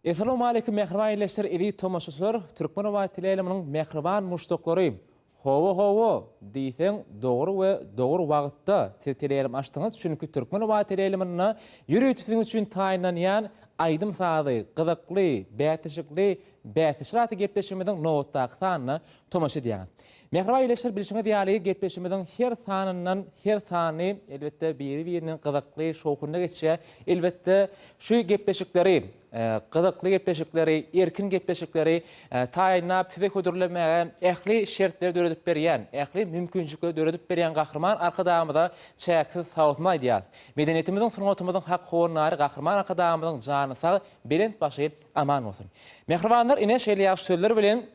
Assalamu alaykum mehriban ýeşler, edi tomaşaçylar, Türkmenova teleýiliminiň mehriban muşdoklary. Howo diýsen dogry we dogry wagtda teleýilim açdyňyz, çünki Türkmenova teleýilimini ýürütüsiň üçin taýinlanýan aýdym sady, gyzykly, bätişikli, bätişraty gepleşmeden nowatdaky sanyny tomaşa edýän. Mehriban ýeşler bilişiňe diýäli gepleşmeden her sanyndan her sany elbetde biri-biriniň gyzykly şowkuna geçýär. Elbetde şu gepleşikleri gyzykly gepleşikleri, erkin gepleşikleri taýinlap size ködürlenmäge ähli şertler döredip berýän, ähli mümkinçilikler döredip berýän gahrman arkadamyda çäksiz sawatma diýär. Medeniýetimiziň sungatymyzyň hak hornary gahrman arkadamyzyň jany sag, belent başy aman bolsun. Mehribanlar, ine şeýle ýaşy sözler bilen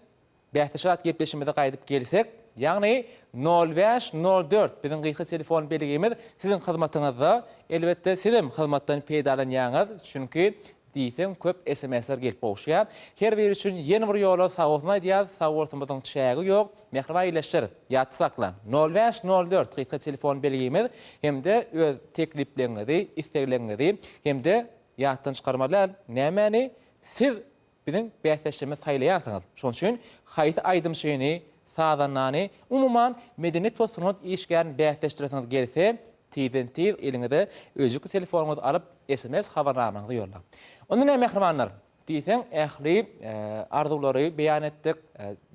bähteşat gepleşmede gaýdyp gelsek, ýagny 0504 biziň gyýky telefon beligimiz siziň hyzmatyňyzda, elbetde sizem hyzmatdan peýdalanýaňyz, çünki diýsem köp SMS-ler gelip bolýar. Her biri üçin ýeni bir ýola sawatma diýär, sawatmyzyň çägi ýok. Mehriban ýeşler, ýatsakla 0504 gyýky telefon beligimiz hemde öz tekliplerinizi, isteklerinizi hemde ýatdan çykarmalar nämäni siz biziň bähleşme saýlaýarsyňyz. Şoň üçin haýsy aýdym şeýini, sazanany, umuman medeniýet we sunat işgärini bähleşdirýäňiz gelse, tiz eliňizde özüki telefonuňyzy alyp SMS habarnamaňyzy ýollap. Onda näme mehribanlar? Diýsen ähli arzulary beýan etdik,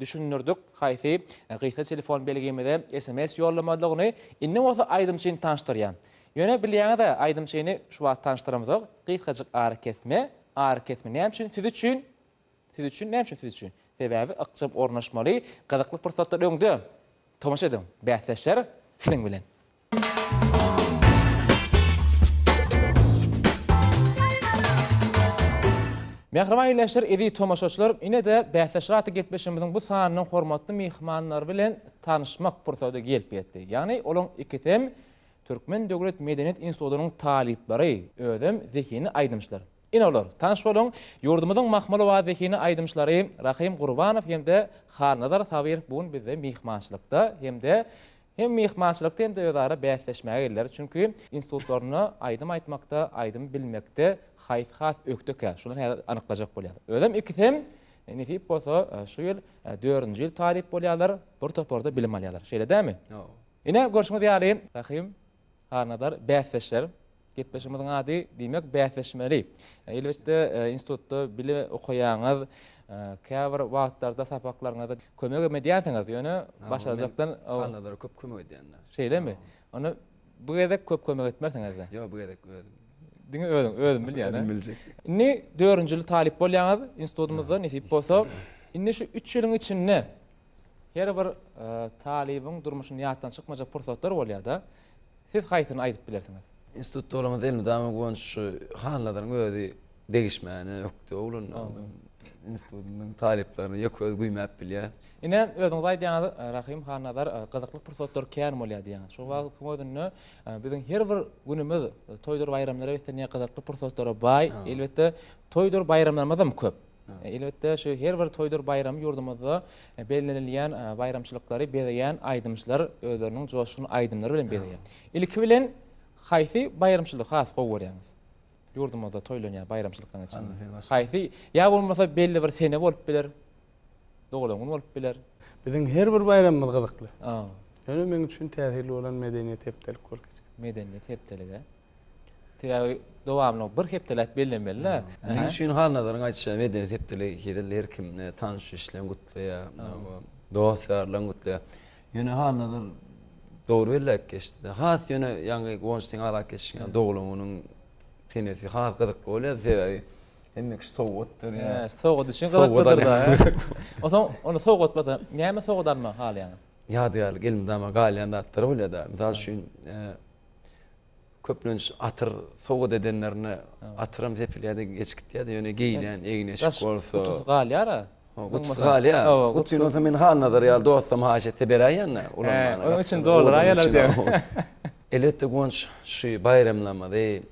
düşünürdik. Haýsy gyýky telefon beligimizde SMS ýollamadygyny inne bolsa aýdym şeýini taňşdyrýan. Ýöne bilýäňiz-de aýdym şeýini şu wagt taňşdyramyzok. Gyýkyjyk ary kesme näme üçin? Siz üçin näme üçin siz üçin? Sebäbi aqçap ornaşmaly, gyzykly pursatlar öňde. Tomaşa edin. Bähleşler siziň bilen. Mehriban ýeşler, edi tomaşaçylar, ine de bähleşraty gepleşmemiziň bu sanynyň hormatly mehmanlary bilen tanışmak pursaty gelip ýetdi. Ýagny olaň ikisem Türkmen Döwlet Medeniýet Institutynyň talipleri, ödem zehini aýdymçylar. Ine olar, tanış bolan ýurdumyzyň mahmaly we zehini aýdymçylary Rahim Gurbanow hemde Harnadar Sabirow bugün bizde mehmançylykda hem mehmançylykda hem de özara bähleşmäge gelýär. Çünki institutlaryny aýdym aýtmakda, aýdym bilmekde has ökdöke. Şular anyklajak bolýar. Ödem ikisem Nefip bolsa şu ýyl 4-nji ýyl talip bolýarlar, bir toporda bilim alýarlar. Şeýle dämi? Ine görüşmek diýäli Rahim Harnadar bähleşler. Gepleşmemiziň ady diýmek bähleşmeli. Elbetde institutda bile okuýaňyz, käbir wagtlarda sapaklaryňyzda kömek edýärsiňiz. Ýöne başarakdan Harnadara köp kömek edýänler. Şeýlemi? Onu bu gedek köp kömek etmersiňiz-de. Ýok, bu gedek ödüm. Diňe ödüm bilýär. Biljek. Inni 4-nji ýyl talip bolýaňyz institutumyzda nesip bolsa, inni şu 3 ýylyň içinde her bir talibiň durmuşyny ýatdan çykmajak pursatlar bolýar-da. Siz haýsyny aýdyp bilersiňiz? Institut olamaz elmi dama gonş hanlaryň özi degişmäni ýokdy. Olun institutynyň taliplerini ýok öz güýmäp bilýär. Ine özüňiz aýdýaňyz Rahim Harnadar gyzykly pursatlar kär bolýar diýäňiz. Şu wagt puňyny biziň her bir günümiz toýdur bayramlary we gyzykly pursatlara baý. Elbetde toýdur bayramlarymyz hem köp. Elbetde şu her bir toýdur bayramy ýurdumyzda bellenilýän bayramçylyklary beýän aýdymçylar özleriniň joşuny aýdymlary bilen beýär. Ilki bilen haýsy bayramçylyk has goýarýaňyz? Ýurdumyzda toýlanýan bayramçylyklaryň içinde. Haýsy ýa bolmasa belli bir sene bolup biler. Dogulaňyň bolup biler. Biziň her bir bayramymyz gyzykly. Ýöne men üçin täsirli bolan medeniýet hepdelik bolýar. Medeniýet hepdeligi. Täze dowamly bir hepdelek bellenmeli. Men üçin Harnadaryň aýtýan medeniýet hepdelik hedel her kim tanış işlen gutlaýar, dostlarla gutlaýar. Ýöne Harnadar dogry belläk geçdi. Has ýöne ýa-ni gonşdyň alak geçýän dogulaňyň tenesi has gyzyk bolýar, sebäbi hemme sowgatdyr ýa. Sowgat üçin gyzykdyr da. Oson onu sowgatmada näme sowgadanma halyaň? Ýa-dy gelmdama galýanda atlar bolýar da. Misal üçin köplünç atyr sowgat edenlerini atyrym sepilýärde geçikdirýär, ýöne giýilen, egneşik bolsa. Kutus galýara. Kutus galýa. Kutusyny olsa men Harnadar ýa dostum haşete berýän. Onun için dolar aýalar diýär. Elbetde gonş şu bayramlamady,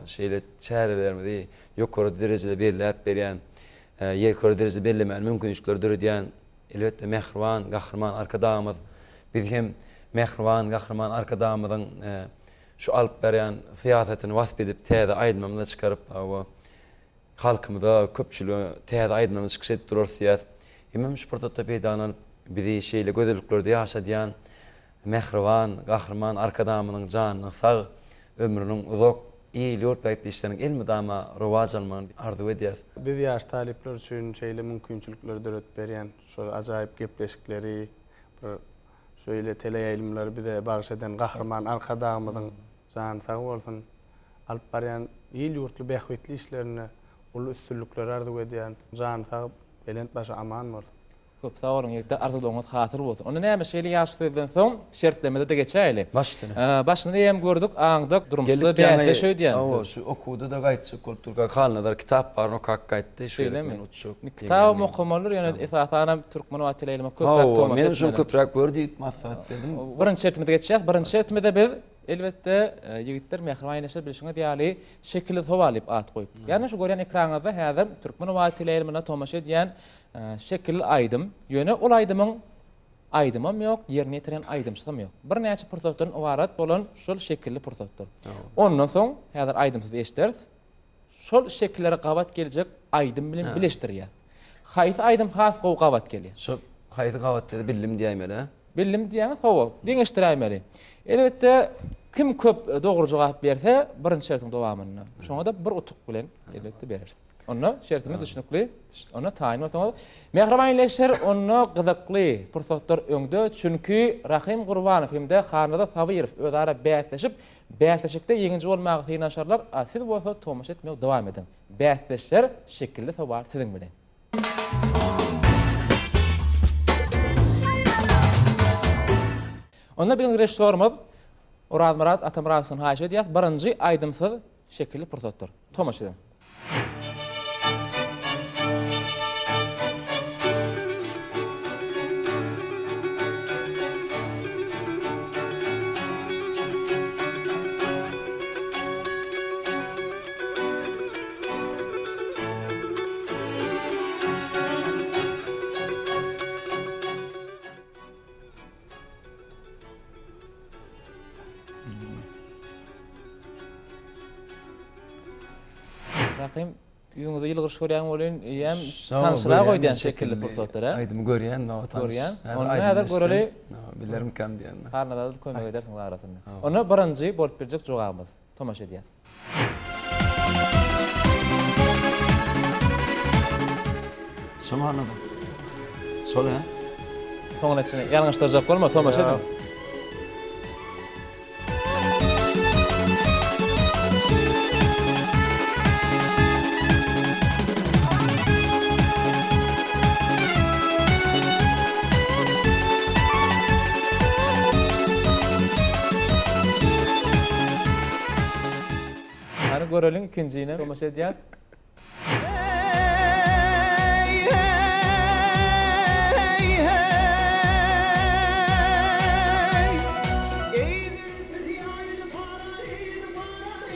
şeýle çärelermidi ýokary derejede berilip berýän, ýerkary derejede berilmän mümkinçilikler döredýän elbetde mehriban, gahrman arkadamyz. Biz hem mehriban, gahrman arkadamyzyň şu alyp berýän siýasatyny wasp edip täze aýdymamyza çykaryp halkymyda köpçülüğü täze aydynlanyş çıkış edip durýar. Hemem şu prototip peýdanan bizi şeýle gözelliklerde ýaşadýan mehriban, gahrman arkadamynyň janyny sag, ömrüniň uzak, ýyl ýörpekli işleriň elmi dama rowaj almagyny arzu edýär. Biz ýaş talipler üçin şeýle mümkinçilikler döret berýän, şol ajaýyp gepleşikleri, bir şöyle teleýaýlymlary bize bagş eden gahrman arkadamynyň jany sag bolsun, alyp barýan ýyl ýurtly bähwetli işlerini, ulu üstünlükleri arzu edýän jany sag belent başa aman bolsun. Köp sağ olun, ýekde arzulygyňyz hatyr bolsun. Onda näme şeýle ýaş sözden soň şertlemede de geçäýli. Başyny hem gördük, aňdyk, durumsuzda bäýle şöýdýän. O şu okuwdy da gaýtçy kulturga halnadar kitap bar, ok gaýtdy, şeýle men uçuk. Kitap okumalar ýöne esasana türkmen we tileýleme köprek tomas. Men şu köprek gördüm, maksat dedim. Birinçi şertmede geçýär. Birinçi şertmede biz elbette ýigitler mehribanlaşyp bilişiňe diýýäli şekilli towalyp at goýup. Ýani şu görýän ekranyňyzda häzir türkmen we tileýlemine tomaşa edýän şekilli aýdym, ýöne ol aýdymyň aýdymam ýok, ýerine ýetiren aýdymçylygym ýok. Bir näçe pursatdan ibarat bolan şol şekilli pursatlar. Ondan soň häzir aýdymsyz eşders, şol şekillere gabat geljek aýdym bilen bileşdirýär. Haýsy aýdym has gowy gabat gelýär. Şu haýsy gabat dedi bildim diýmeli. Bildim diýäňiz hawa, deňeşdirämeli. Elbette kim köp dogry jogap berse, birinçi şertiň dowamyny. Şoňa da bir utuk bilen elbette berersiz. Onu şertimi düşünükli, onu tayin etmeli. Mehribanlaşyr onu gyzykly pursatlar öňde, çünki Rahim Gurbanow hemde Hanada Sabirow özara bäsleşip, bäsleşikde ýeňinji bolmagy hynaşarlar, siz bolsa tomaş etmek dowam edin. Bäsleşler şekilli tawar siziň bilen. Onda bilen reşsormaz, Orad Murat Atamrasyň haýy edýär, birinji aýdymsyz şekilli pursatlar. Tomaş edin. Rahim, ýüňizde ýylgyr şörýän bolan ýem tanışyla goýdan şekilli pursatlar. Aýdym görýän, görýän. Onu näder göreli? Bilerim kam diýen. Harnada kömek edersiň arasynda. Onu birinji bolup berjek jogabymyz. Tomaş edýär. Şamanada. Şol ha? Soňra içine ýalňyşdyrjak bolma, tomaş edin. Hani görelin ikinciyine tomaş edýär.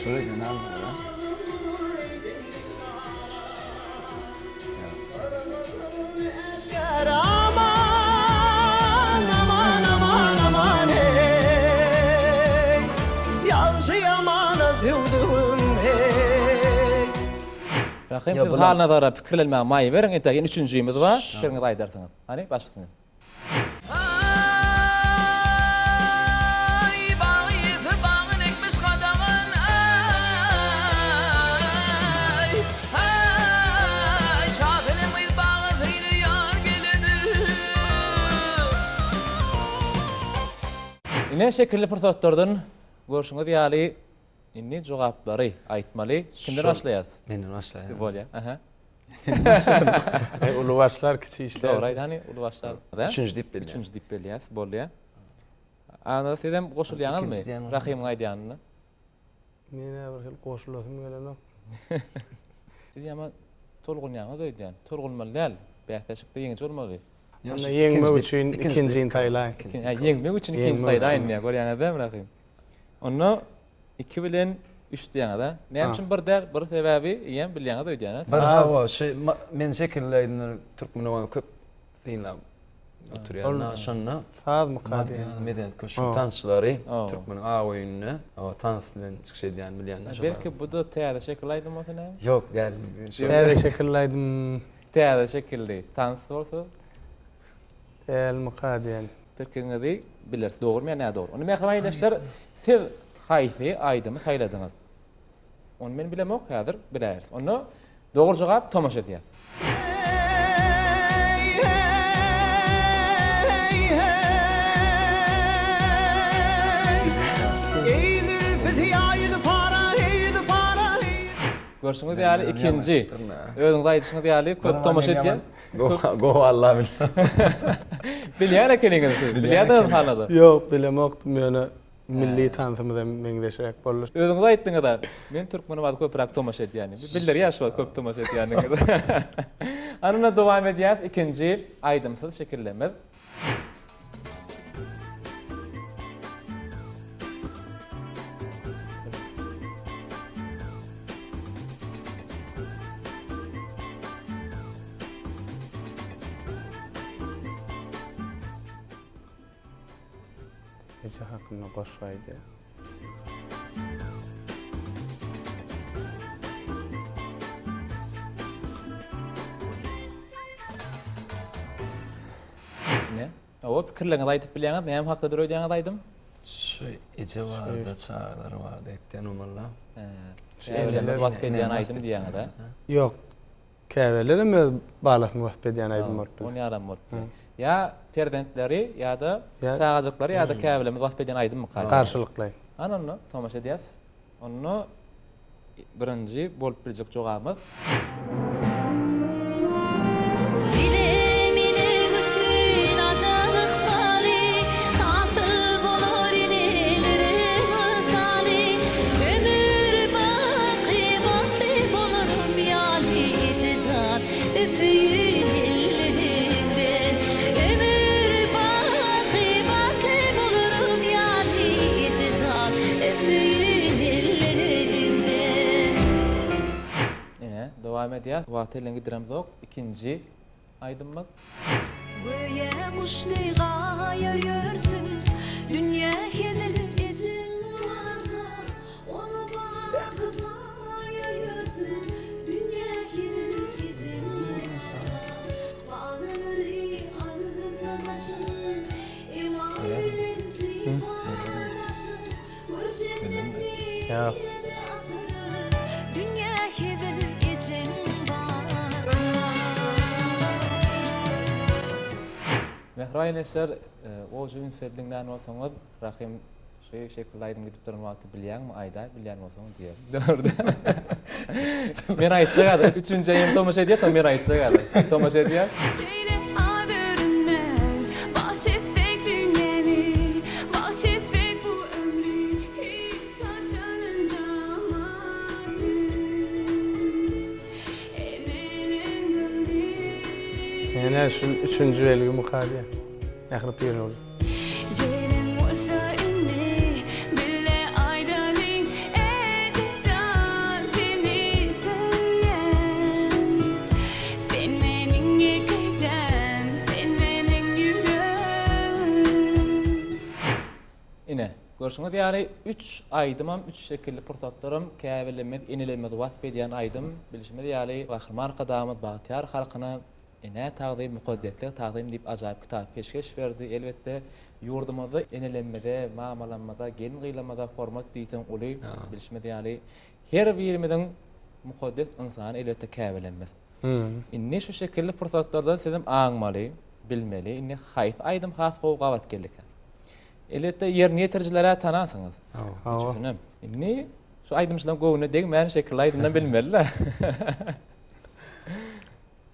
Şöyle genel ya. Rahim, siz halnadara pikirlenmäge maý beriň, enten üçünjüýimiz bar, şeňiz aýdarsyňyz. Hani başladyň. Ine şekilli pursatlardan görüşüňiz ýaly inni jogaplary aýtmaly. Kimden başlaýar? Menden başlaýar. Bolýar. Aha. Ulu başlar kiçi işler. Doğru, hani ulu başlar. Üçüncü dip belýär. Üçüncü dip belýär, bolýar. Ana sizem goşulýanmy? Rahim aýdýanyny. Mene bir hil goşulasym gelenok. Siz ýama tolgunýaňyz öýdýän. Tolgunmaly, bähtäşikde ýeňi bolmaly. Onda yeňmek üçin ikinjiň taýlaýyn. Yeňmek üçin ikinji taýlaýyn ýa görýäňizmi Rahim? Onu 2 bilen 3 diýäňizde. Näme üçin bir der, bir sebäbi ýem bilýäňiz öýdýän. Bir hawa, men şekilli aýdym türkmen köp synlap oturuyor. Şonda Saz mukadi. medeniyet köşkü tansçılary Oh. Türkmeniň A oýunyna o tans bilen çykyş edýän bilýänler. Belki bu da teýada şekillaydım o sene. Yok gel. Täze şekillaydım. Teýada şekilli tans bolsa El mukadi yani. Türkmeniňi biler. Dogry mı näme dogry? Onu mehribanlaşlar siz haýsy aýdymy haýladyňyz. Onu men bilemok häzir biläris. Onu dogry jogap tomaşa edýär. Görüşüňiz ýaly ikinji. Özüňiz aýdyşyňyz ýaly köp tomaşa edýän. Go Allah bilir. Bilýär ekeniňiz. Bilýärdiňiz hanada. Yok bilemokdum yani milli tansymyza meňdeşerek bolur. Özüňiz aýtdyňyz da. Men türkmeni wagt köprak tomaşa edýän. Bildir ýaşy köp tomaşa edýäniňiz. Anuna dowam edýär ikinji aýdymsyz şekillemez. Gece hakkında koşmaydı. Ne? O pikirleňizi aýtyp bilýäňiz, näme hakda durýaňyzy aýdym? Şu ece vardı, çağlar vardı, etken umarla. Eceler wagt edýän aýdym diýäňiz da. Yok. Käbelerim balasmy wasp edýän aýdym bolupdy. Onu yaram bolupdy. Ya perdentleri ya da Ya- çağajyklary ya da käbelemi wasp edýän aýdym mı? Karşılıklı. Anonu tomaşa edýäs. Onu birinji bolup biljek jogabymyz. Dilemine üçün acalık pali, hasıl bolor inelere misali. Ömür baki batli bolurum yani cecan öpüyün ellerinden. Ömür baki batli bolurum yani cecan öpüyün ellerinden. Ine dowam edýär. Wagt elen gidiremiz ok. İkinji aýdymyz. Böyle kuşluğa yürüyorsun, dünya yenir gecin varsa. Onu bakıza yürüyorsun, dünya yenir gecin varsa. Bağlanır anınıza taşın, emanelensi paylaşın. Bu cenneti Ya. yine atın, dünya yenir gecin varsa. Mehribanlaşlar o jün sebdiňden bolsaňyz rahim şeý şekilde aýdym gidip duran wagty bilýärmi? Aýda bilýär bolsaňyz diýer. Dörde. Men aýtjak ada. Üçüncü aýym tomaşa edýär, men aýtjak ada. Tomaşa edýär. Seylep adöründen, bahşetmek dünyemi, bahşetmek bu ömrü, hiç açanınca amadı. Ellerin gönlü. Yani şu üçüncü elgi mukadi. Yakrıp yer oldu. Gelin olsa inni, bille aydanın, ece can seni söyleyen. Sen benim gecem, sen benim yüreğim. Ine görüşüňiz ýaly 3 aýdymam, 3 şekilli pursatlarym käbelemez, inilemez wasp edýän aýdym bilişmez ýaly Bahriman Kadamyz Bagtyar halkyna ine tagdym mukaddetlik tagdym diýip ajaýyp kitap peşkeş berdi. Elbetde ýurdumyzda inilenmede, mamalanmada, gelin gıylamada hormat diýsen uly bilişmez ýaly her birimiziň mukaddes insan elbetde käbelenmez. Inni şu şekilli pursatlardan sizem aňmaly, bilmeli, inni haýs aýdym has gowgat geldik. Elbetde ýerni ýetirjilere tanasyňyz. Düşünem. Inni şu aýdymşydan gowuna deg män şekilli aýdymdan bilmeli.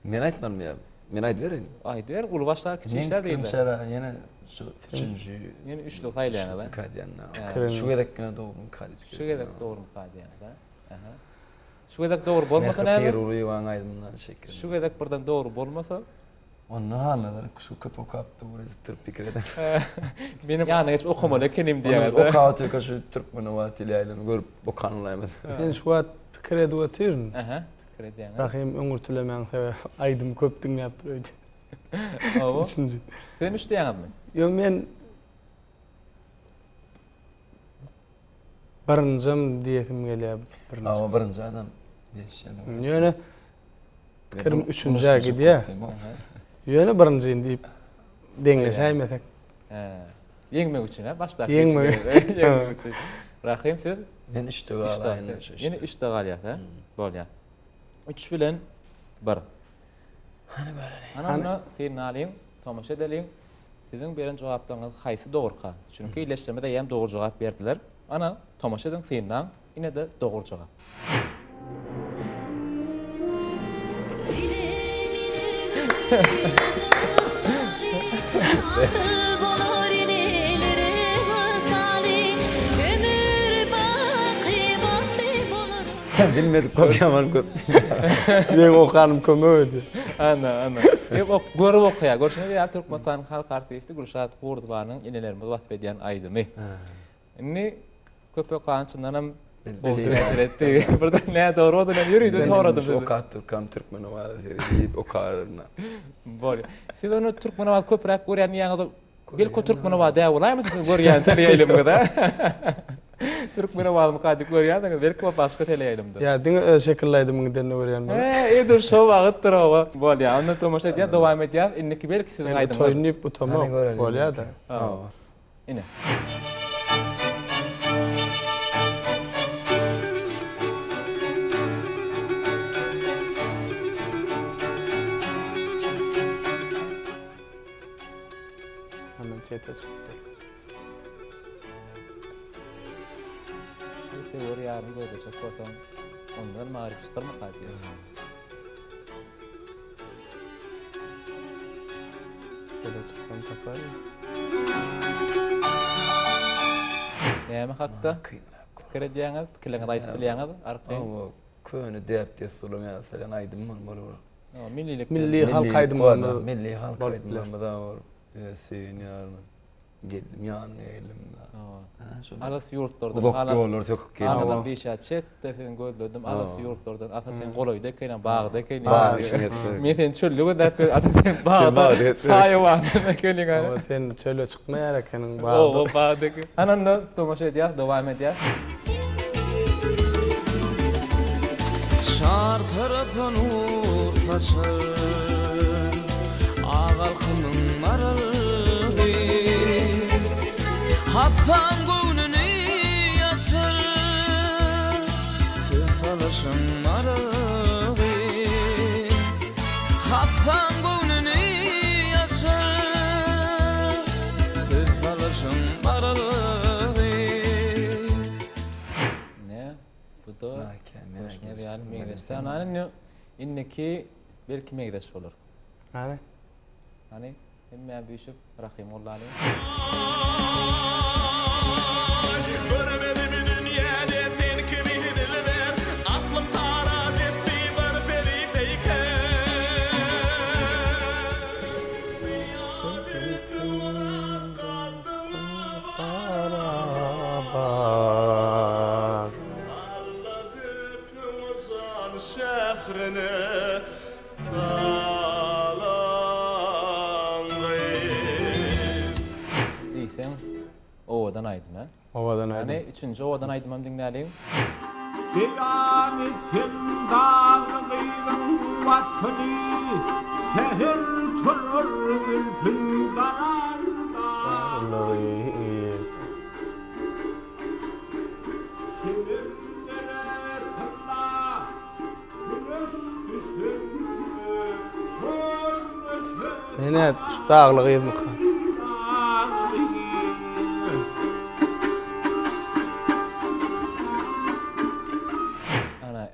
Men aýtmam ya. Men aýdyberin. Aýdyber ulbaşlar kiçik işler diýildi. Mesela yine şu üçüncü Ýene üçlük haýlaýan da. kadiyanna. Şu gedekine doğru kadip. Şu gedek dogry haýlaýan da. Aha. Şu gedek dogry bolmasa Ne näme? ruýy waň aýdymdan şekil. Şu gedek birden dogry bolmasa, Onu halalar şu köp kaptı buraya zıtırıp pikir eden. benim ýanyna geçip okumaly ekenim O diýär. kağıtı şu Türk manawat ile aýlanyp görüp okanlaýmady. Yani şu wat pikir edip otyryň. Aha. Krediýän. Rahim öňür türlemäň sebäp aýdym köp diňläp durýdy. Owo. Üçüncü. Sen üç diýäňizmi? Yo men barınjam diýetim gelýär birinji. Ama birinci adam deşişen. Ýöne 23-nji gidýär. Ýöne birinjiň diýip deňleşäýmesek. Yeňmek üçin ha, başda. Yeňmek. Yeňmek üçin. Rahim siz? Ben işte Üçte. galayna. Yine üçte galýar ha. Bolýar. 3 bilen 1. Ana finaliň tomaşa edeliň. Sizin beren jogaplaryňyz haýsy dogry? Çünki ileşdirmede ýem dogry jogap berdiler. Ana tomaşa ediň findan ine de dogry jogap. Bilmedik kopyaman köp. Men okanım kömek edi. Ana. Hep görüp okya. Görüşmede ýa Türkmenistan halk artisti Gülşat Gurdubanyň inelerimiz wagt edýän aýdymy. Inni köpek kançyndanam boldyretdi. Birden näme dogry boldy näme ýürüýdi horadım. Okat Türkmen Türkmen wada diýip okarna. Bolýar. Siz onu Türkmen wada köpräk görýän ýaňyzy belki Türkmen wada däwulaýmysyň görýän teleýilimde da. Türkmen wada kady görýän belki başga teleýilimde. Ya diňe şekilläýdim denne görýän. Edir şo wagtdyr owa. Bolýar. Onda tomaşa edýär, dowam edýär. Inniki belki siziň aýdymy. Toýnyp utama bolýar da. Ine. Hemen çete çıktı. Teori yarın görecek bakalım. Ondan mağarik çıkarma kaydı. Şöyle çıkan takar. Näme hakda? Fikir edýäňiz, pikirleňizi aýdyp bilýäňiz, arkaý. Ama köni diýip diýsem ýa-da aýdym bolar. Millilik. Milli halk aýdymlarynda. Milli halk aýdymlarynda da bar. Sen ýarmy. Geldim ýanyna elimde. Alas ýurtlardan Uzak ýollar töküp geldim. Anadan bir şat çetde sen gözledim. Alas ýurtlardan ataten goloýda ekenen bagda ekenen. Bağ işin etdi. Men sen çöllüge däp ataten bagda. Taýwan ekenen. Ama sen çöle çıkmaýar ekenin O bağda. bagda. Ananda tomaşa edýär, dowam edýär. Şar tarafın uğur saçır Ağalkımın mararı Haftan gönlünü yaşır Tüfalaşın mararı Haftan gönlünü yaşır Tüfalaşın mararı Ne? Bu da Merak ne diýär meňdeşde. Anany inneki belki meňdeş bolar. Hani? Hani hemme büyüşüp rahim ollaly. Görmedim dünyada sen kimi dilber Aklım tarac etti bir peri peyker Bir kıvrak kadına Bak. Salla zülfün can şehrine Diýsen owadan aýdym ha. Ovadan Hani aýdym. üçüncü owadan aýdymam diňläliň. Kıyametin dağılığının vatını Seher turur ülkün dararda Kilimlere tırla Güneş düşün Çöl düşün Yine şu dağlığı yedmek. Ana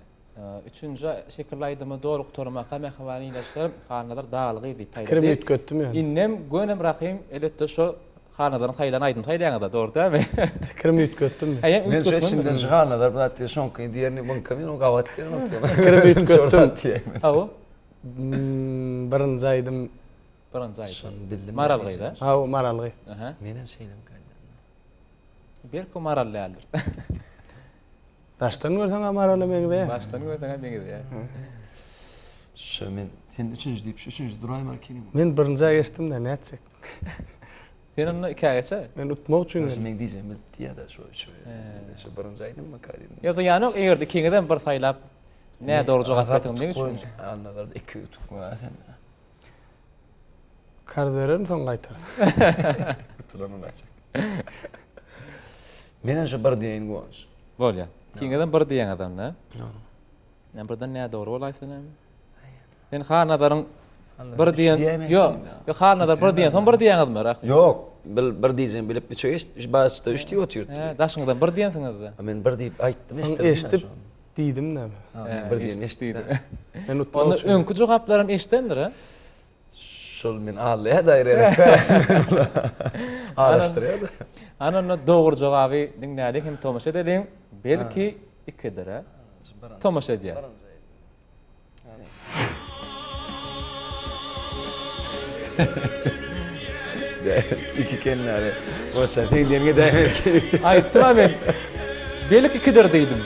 üçüncü şekilli aýdymy dogry tormaka mehwany ýeşler hanalar dağlygy diýip Kirim taýlady. ütköttüm ya. Innem gönem rahim elette şo hanalaryň haýlan aýdym taýlaňa da dogry dämi? Kirim ütköttüm. Aýan Men ütkötmem. şeýle jigana da brat şonky diýerni bu kamin gawat diýer. Kirim ütköttüm. Awo Birinci aýdym. birinci aýdym. Şon bildim. Maralgyda. Ha o maralgy. Aha. Menem şeýlem gaýdan. Belki marallyaldyr. Taştan görsen maraly meňde. Başdan götüňe beňi ýa. Şu men sen 3-nji diýip 3-nji duraýym arkenim. Men birinji geçdim de näçek. Sen onu iki geçe. Men utmak üçin Şu men diýjem diýär da şu birinji aýdymmy kadim. Ya da yani eğer ikiňizden bir saylap ne doğru jogap berdiň ne üçin? Anlalar 2 utukma sen. kard bererim soň gaýtar. Utulanın açık. Menen şu bir diýen goňş. Bol ya. Ikiňizden bir diýen adam ne? Yani birden ne doğru olaýsyn hem? Sen hanadarın bir diýen yok. Yok hanadar bir diýen soň bir diýen adamlar. Yok, bir diýjem bilip bir çöýüş, başda 3 diýip oturýar. He, daşyňdan bir diýensiňiz de. Men bir diýip aýtdym Soň eşitip diýdim näme. Bir diýen eşitdi. Men utmak Onda üçin. öňkü jogaplarym eşitdendir ha. Şol men aýlaya daýrerek. Araşdyrýar da. Ana onu doğru jogaby dinlädik hem tomaşa edeliň. Belki ikidir ha. Tomaşa edýär. İki kendileri. Boşa teýdiňe daýmak. Aýtdym men. Belki ikidir diýdim.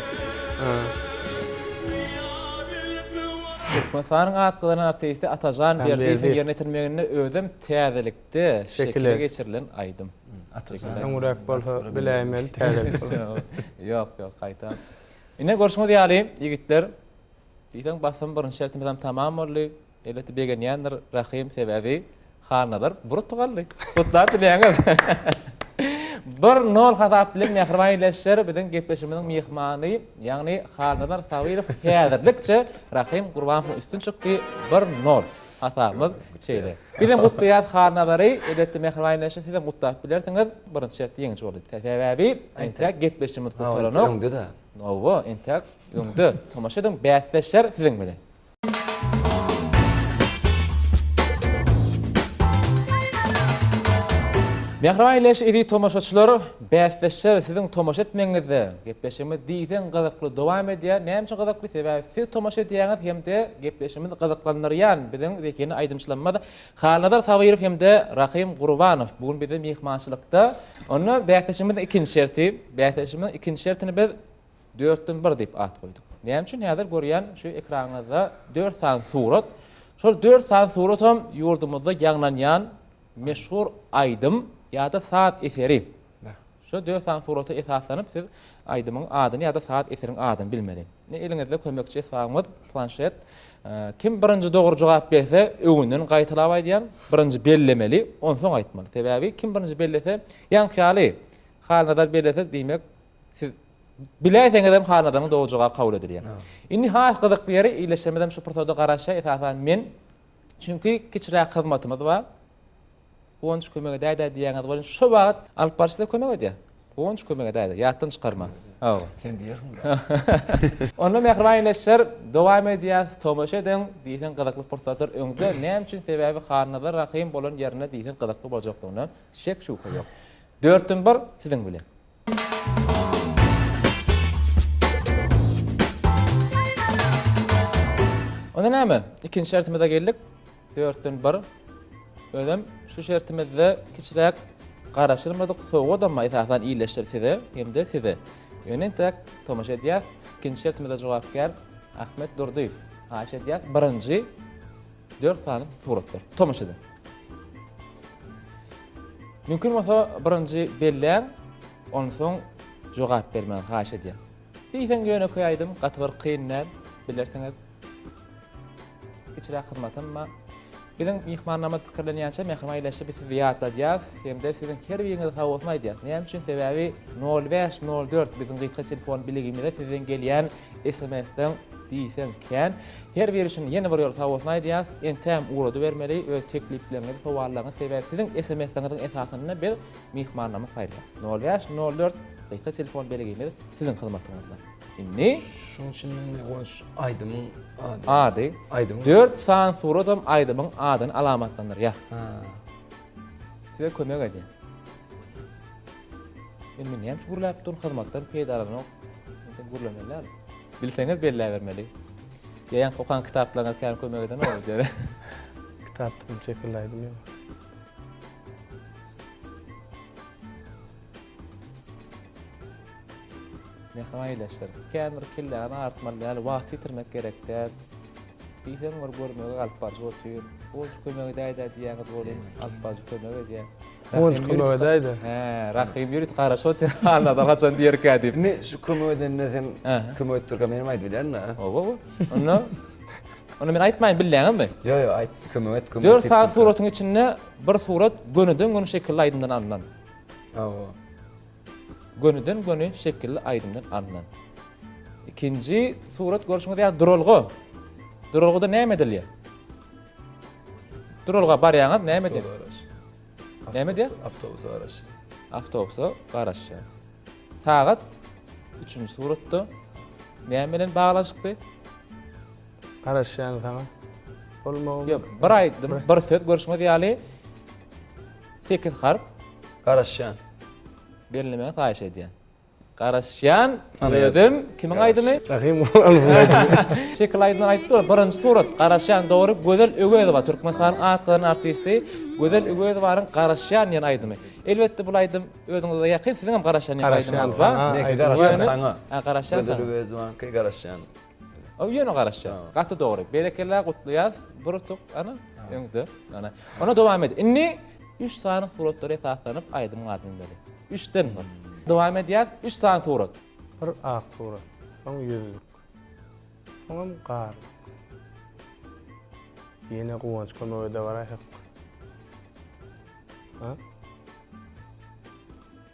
Türkmenistan'ın atqylanan artisti Atajan Berdiýewiň ýerine ýetirmegine ödem täzelikde şekilde geçirilen aýdym. Öňürek bolsa bilämeli täzelik. Yok, gaýta. Ine görüşmek diýelim, ýigitler. Diýden basam birinçi şertimizden tamam boldy. Elbetde begenýändir Rahim sebebi hanadyr. Burutgaldy. Kutlar dileýäňiz. Bir nol hatap bilen mehriban ýeşler biziň gepleşimiziň mehmany, ýagny Hanadan Tawirov häzirlikçe Rahim Gurbanov üstün çykdy. 1-0 hatapymyz şeýle. Bilen gutlaýat Hanabary elbetde mehriban ýeşler size gutlap bilersiňiz. Birinçi şertde ýeňçi boldy. Sebebi entek gepleşimiz gutlaryny. Öňde da. Nowo, entek öňde. Tomaşa ediň bätleşler siziň bilen. Mehriban ýeşler edi tomaşaçylar, bätleşler siziň tomaşa etmeňizde gepleşimiz diýden gyzykly dowam edýär. Näme üçin gyzykly? Sebäbi siz tomaşa edýäňiz hemde gepleşimiz gyzyklandyrýan. Biziň dekeni aýdymçylanmady. Hanadar Tawirov hemde Rahim Gurbanov bugün biziň mehmançylykda. Onu bätleşimiz ikinji şerti, bätleşimiz ikinji şertini biz 4-den 1 diýip at goýduk. Näme üçin häzir görýän şu ekranyňyzda 4 san surat. Şol 4 san surat hem ýurdumyzda ýaglanýan meşhur aýdym ýa-da saat eseri. Şu 4 san suraty esaslanıp siz aýdymyň adyny ýa-da saat eseriň adyny bilmeli. Ne eliňizde kömekçi esasmyz planşet. Kim birinji dogry jogap berse, öňünden gaýtylap aýdýan, birinji bellemeli, onsoň aýtmaly. Sebäbi kim birinji bellese, ýankyýaly. Hanadar bellese diýmek siz biläýsiňiz hem hanadanyň dogry jogap kabul edilýär. Indi ha gyzykly ýeri ileşmeden şu protoda garaşa esasan men çünki kiçirä hyzmatymyz bar. Qonç kömege daýda diýäňiz bolan şu wagt alyp barşyda kömek edýär. Qonç kömege daýda ýatdan çykarma. Hawa. Sen diýersiň da. Onu mehriban ýeşler dowam edýär, tomaşa ediň, diýsen gyzykly pursatlar öňde. Näme üçin? Sebäbi Hanada Rahim bolan ýerine diýsen gyzykly boljaklygyna şek şüphe ýok. 4-den 1 siziň bilen. Onda näme? İkinji şertimize geldik. 4-den 1 Ödem şu şertimizde kiçiräk garaşylmadyk, soňra da esasan iýleşdir size, hemde size. Ýöne tak tomaşa edýär. Ikinji şertimizde jogapkar Ahmet Durduýew. Haşa edýär. Birinji 4 sany suratlar. Tomaşa edin. Mümkin bolsa birinji belläň, ondan soň jogap bermän haşa edýär. Diýsen ýöne koýaýdym, gatwyr kynlar bilersiňiz. Kiçiräk hyzmatymma Bilen mehmannama pikirlenýänçe mehman ýeşle biz ýatda diýär, hemde siziň her biriňiz hawasma diýär. Näme üçin? Sebäbi 0504 biziň gyýtga telefon biligimizde siziň gelýän SMS-den diýsen kän her biri üçin ýene bir ýol hawasma diýär. Entem urady bermeli, öz tekliplerini, sowallaryny sebäbi siziň SMS-leriňiň esasyny bir mehmannama saýlar. 0504 gyýtga telefon biligimizde siziň hyzmatyňyzda. Inni Şoň üçin men goňş aýdymyň ady. Aýdymyň 4 san suratam aýdymyň adyny alamatlandyr. Ya. Size kömek edýär. Men näme gurlap durýan hyzmatdan peýdalanyk. Sen gurlameler. Bilseňiz belläp bermeli. Ýa-da okuwan kitaplarga kän kömek eden ol diýär. Kitapdy çekilýärdi. Mehriban ýeşler. Kändir killäni artmaly, wagt ýitirmek gerekdir. Diýsen bir görmege galyp barjy otyr. Ol kömegi daýda diýäňiz bolýan, alyp barjy kömegi diýär. Oňç kömegedäýdi. He, rahim ýürit garaş otyr. Anada gaçan diýerkä diýip. Ne şu kömöden ne sen Aha. kömöt turga benim aýdyp bilen ha. Oba. Onu men aýtmaýyn bilýäňizmi? Yo yo aýt kömöt 4 saat suratyň içinde bir surat gönüden göni şekilli aýdymdan alınan. Awa. Gönüden göni şekilli aýdymdan alınan. İkinci surat görüşmede ýa durulgy. Durulgyda näme edilýär? Durulga barýaňyz näme edilýär? Näme diýär? Avtobus araç. Avtobusa garaşýar. Sagat 3-nji suratda näme bilen baglaşykdy? Garaşýan sana. Bolmagy. Ýok, bir aýdym, bir söz görüşmede ýaly 8 harf Garaşyan. bellemege taýş edýär. Garaşýan, öýdüm, kimiň aýdymy? Rahim Şekil aýdymdan aýtdy, birinji surat Garaşýan dogry Gözel Ögeýdowa, Türkmenistanyň atlyň artisti Gözel Ögeýdowaryň Garaşýan ýen aýdymy. Elbetde bu aýdym özüňizde ýakyn, siziň hem Garaşýan ýen aýdymyňyz bar. ha, Ne garaşyan Öýüni- taňa. Ha, Garaşýan. Bedeli vezwan kay garaşyan. O ýene Garaşýan. Gaty dogry. Berekeler gutlaýas, burutuk ana, öňde. Ana. Ona dowam ed. Inni 3 sanyň suratlary esaslanyp aýdym gadyň beri. 3den bir. Dowam edýär 3 sanyň surat. bir ak surat. Soň ýüzlük. Soňam gar. Ýene guwanç kömegede baraýak. Ha?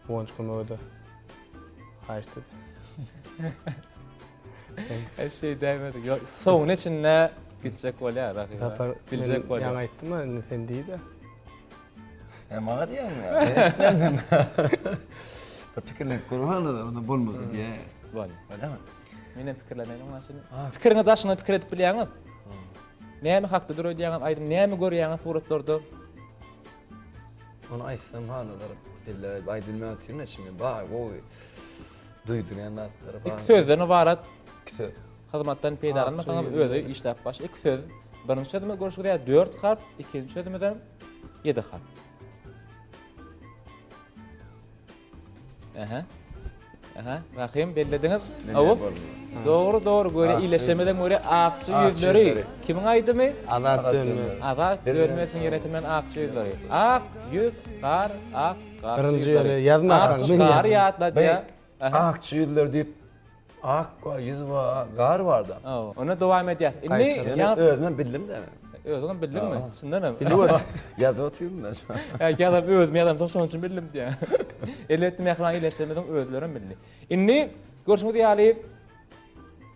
Guwanç kömegede. Haýşdy. Eşeği değmedi. Soğun içinde gidecek bolýar. Zapar Bilecek ýa bolýar. aýtdym mı sen diýdi. Maňa diýen ya. Eşitmedim. Bu pikirler kurbanı da onda bolmadı diye. Bolýar. Öyle mi? Menen pikirlerim maşyny. Pikiriňi daşyna pikir edip bilýäňiz. Näme hakda duruyor diýäňiz, aýdym näme görýäňiz suratlarda? Onu aýtsam hanalar billahi aýdylma ötürme şimdi. Ba, oy. Duydun ýanatlara ba. İki sözden ibaret Söz. hyzmatdan peýdalanmak özü işläp baş. İki söz. Birinji sözüme görüşgede 4 harf, ikinji sözüme 7 harf. Aha, Rahim bellediňiz. Awu. Doğru göre iyileşemeden göre akçı yüzleri. Kimin aýdymy? Azat dönme. Azat dönmesin ýönetimden akçı yüzleri. Ak, yüz, kar, ak, akçı Birinci yüzleri. ýere ýazmasan, Akçı men kar ýazmam. ýatla diýä. Akçı yüzler deyip ak var, yüz var, gar vardı. Ona dowam edýär. Indi Yani ýa özüm bildim de. özüň bildingmi? Şundanam. Ya da otuyum da şu an. Ya da özüm ýadam şoň üçin bildim diýä. Elbetde mehran iyileşemeden özlerim bildi. Indi görüşmede ýaly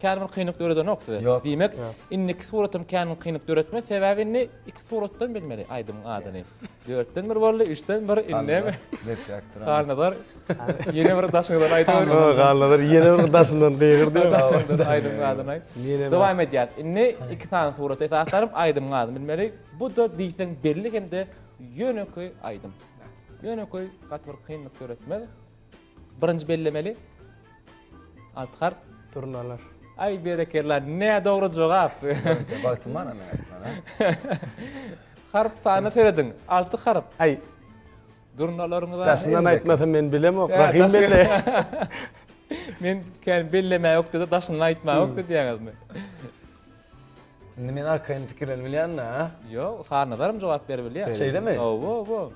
känimi kynlyk döredän oksy. Yok. Diýmek, inniki suratym känimi kynlyk döretme sebäbini iki suratdan bilmeli aýdym adyny. 4den bir boldy, 3den bir innemi? Dep yaktır. Karnadar. Ýene bir daşyňdan aýdym. O gallalar ýene bir daşyndan beýir diýär. Aýdym adyny. Ýene Dowam edýär. Inni iki tane surat etaslarym aýdym adyny bilmeli. Bu da diýsen belli hemde ýöneköy aýdym. Ýöneköy gatwyr kynlyk döretmeli. Birinji bellemeli. Alt harf turnalar. ay berekeler ne doğru jogap. Baktım bana mı? Harf sany feredin. 6 harf. Ay, Durnalarymyza. daşyndan aýtmasam men bilemok. Rahim belle. Men kän belleme ýok dedi, daşyny aýtma ýok dedi ýaňyzmy? Şimdi men arkaýyn pikirlerini bilýän ha? Ýok, harnadarym jogap berbilýär. Şeýle mi? Bu.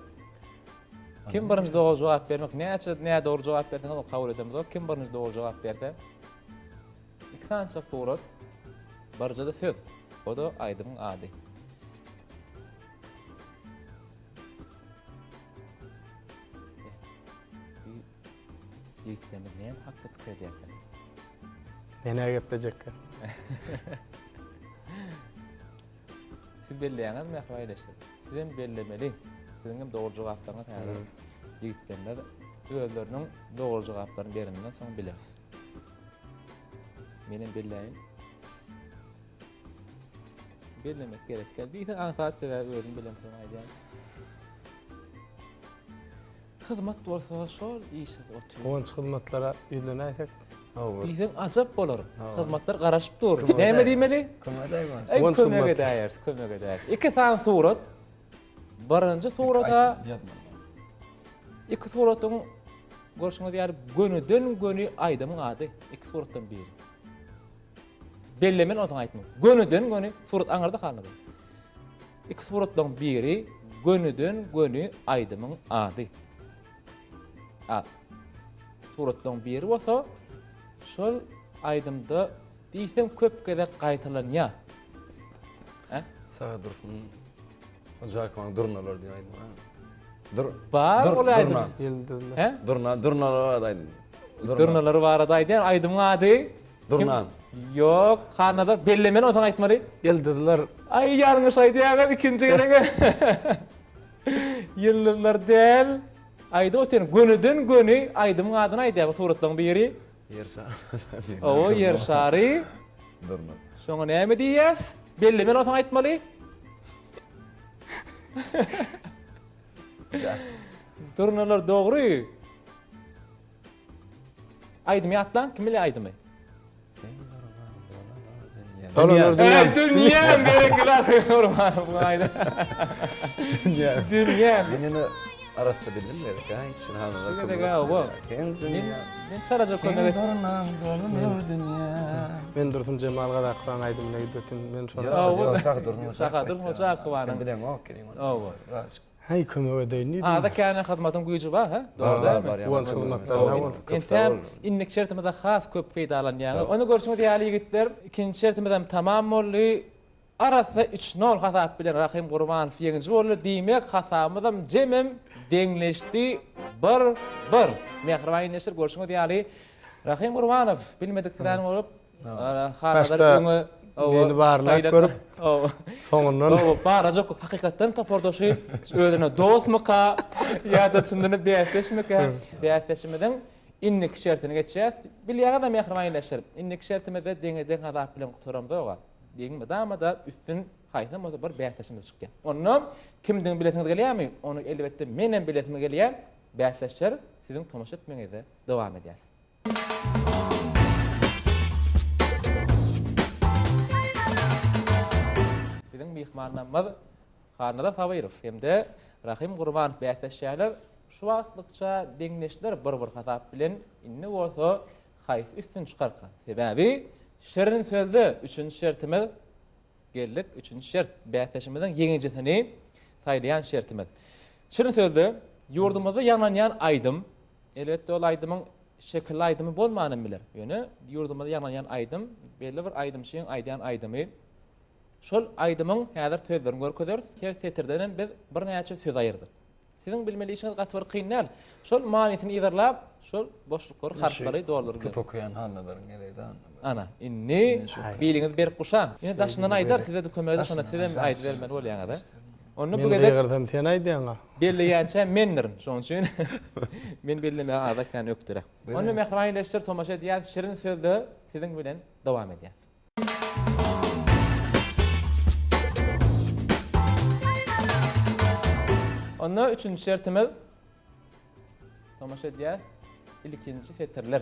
Kim birinji doğru jogap bermek, näçe doğru jogap berdiňiz onu kabul edemiz. Kim birinji doğru jogap berdi? İki tane surat, barca da söz. O da aýdymyň ady. Ýetlemez näme hakda pikir edýärler. Mene geplejekker. Siz belleýäňiz mähra aýlaşdy. Siz hem bellemeli. Siziň hem dogry jogaplaryňyz häzir. Ýigitler özleriniň dogry jogaplaryny berenden soň bilersiz. Menem belleýin. Bellemek gerek geldi. Ýa-da ansat we özüm bilemsem aýdýar. Hyzmat bolsa şol işsiz otur. Guwanç hyzmatlara ýüzüne aýsak. Diýsen ajap bolar. Hyzmatlar garaşyp dur. Näme diýmeli? Kömeday mı? Ey Guwanç kömege däýär, kömege däýär. Iki tane surat. Birinji surata iki suratyň görüşmede ýaly gönüden göni aýdymyň ady. İki suratdan biri. bellemen o zaman aýtmaly. Gönüden göni surat aňarda kalmady. İki suratdan biri gönüden gönü aýdymyň ady. Suratdan biri bolsa şol aýdymda diýsem köp gede gaýtalanýa. Sağa dursun. Ocakman durnalar diye aydım. Dur. Bar dur, olay durna. aýdym. Yıldızlar. He? Durnalar aydım. Durnalary bar aýdy, aýdymyň ady. Durnan. Yok, hanada bellemen o zaman aýtmaly. Yıldızlar. Ay yarňyş aýdy ýa ikinji gelenge. Yıllar del. Aýdy oten gönüden gönü aýdymyň adyny aýdy bu suratdan biri. Yerşa. O yer şary. Durma. Soňa näme diýäs? Bellemen o zaman aýtmaly. Durnalar dogry. Aýdym ýatlan, kim bile aýdymy? Dolanlar dünya. Dünya berekler horman bu aýdy. Dünya. Beni arasında bildim de ya hiç hanımlar. Şurada gal bu. Sen Men çaraja kömek durnan dünya. Ben Dursun Cemal Gadak'tan aydım ne gidiyorsun ben sonra. Sağa dursun. Sağa dursun, ocağa kıvanın. Sen bilen o kelim. Owa. Hay kömöge değil. Ada kana hyzmatyň güýji bar, ha? Var ya. Uwan sılmaklar. Entem innek şertimizde has köp peýdalanýar. Onu görüşmek ýaly ýigitler, ikinji şertimizde tamam boldy. Arasy 3-0 hasap bilen Rahim Gurbanow ýeňji boldy diýmek hasamyzam jemem deňleşdi 1-1. Mehriban neşir görüşmek ýaly Rahim Gurbanow bilmediklerini bolup hanadar öňe Beni barlap görüp soňundan barajak hakykatdan topordoşy özüne dostmyka ýa-da çyndyny beýetleşmeka beýetleşmeden innek şertine geçýär. Bilýär da mehribanlaşyr. Innek şertimede deňeden hazap bilen guturamda oga. Diýme da üstün haýsam bir beýetleşmemiz çykdy. Onu kimden biletiniz gelýärmi? Onu elbetde menen biletime gelýär. Beýetleşýär. Siziň tomaşa etmeňizde dowam edýär. Mihmanlarymyz Harnadan Fawayrov hemde Rahim Gurbanow beýetleşýärler. Şu wagtlykça deňleşler bir hasap bilen inne bolsa haýs üstün çykarka. Sebäbi şerin sözde 3-nji şertimiz geldik. 3-nji şert beýetleşmeden ýeňijesini saýlayan şertimiz. Şerin sözde ýurdumyzda ýananýan aýdym. Elbetde ol aýdymyň şekilli aýdymy bolmanyny biler. Ýöne ýurdumyzda ýananýan aýdym belli bir aýdym şeň aýdýan aýdymy. Şol aýdymyň häzir sözlerini görkezeriz. Her setirden biz bir näçe söz aýyrdyk. Siziň bilmeli işiniz gatwyr kynlar. Şol manysyny ýerläp, şol boşluklary, harflary dolduryp. Köp okuyan hanlaların geleydi anlamadım. Ana, inni biliňiz berip guşan. Ýene daşyndan aýdar, size de kömegde şona sizem aýdyp bermeli bolýaňa-da. Onu bu gedek Beýgirdim sen aýdýaňa. belleýänçe mendirin. Şoň üçin men belleme ada kan ýokdur. Onu mehribanlaşdyr tomaşa diýär, şirin sözde siziň bilen dowam edýär. Onda 3-nji şertimiz tomaşa edýär, ilkinji setirler.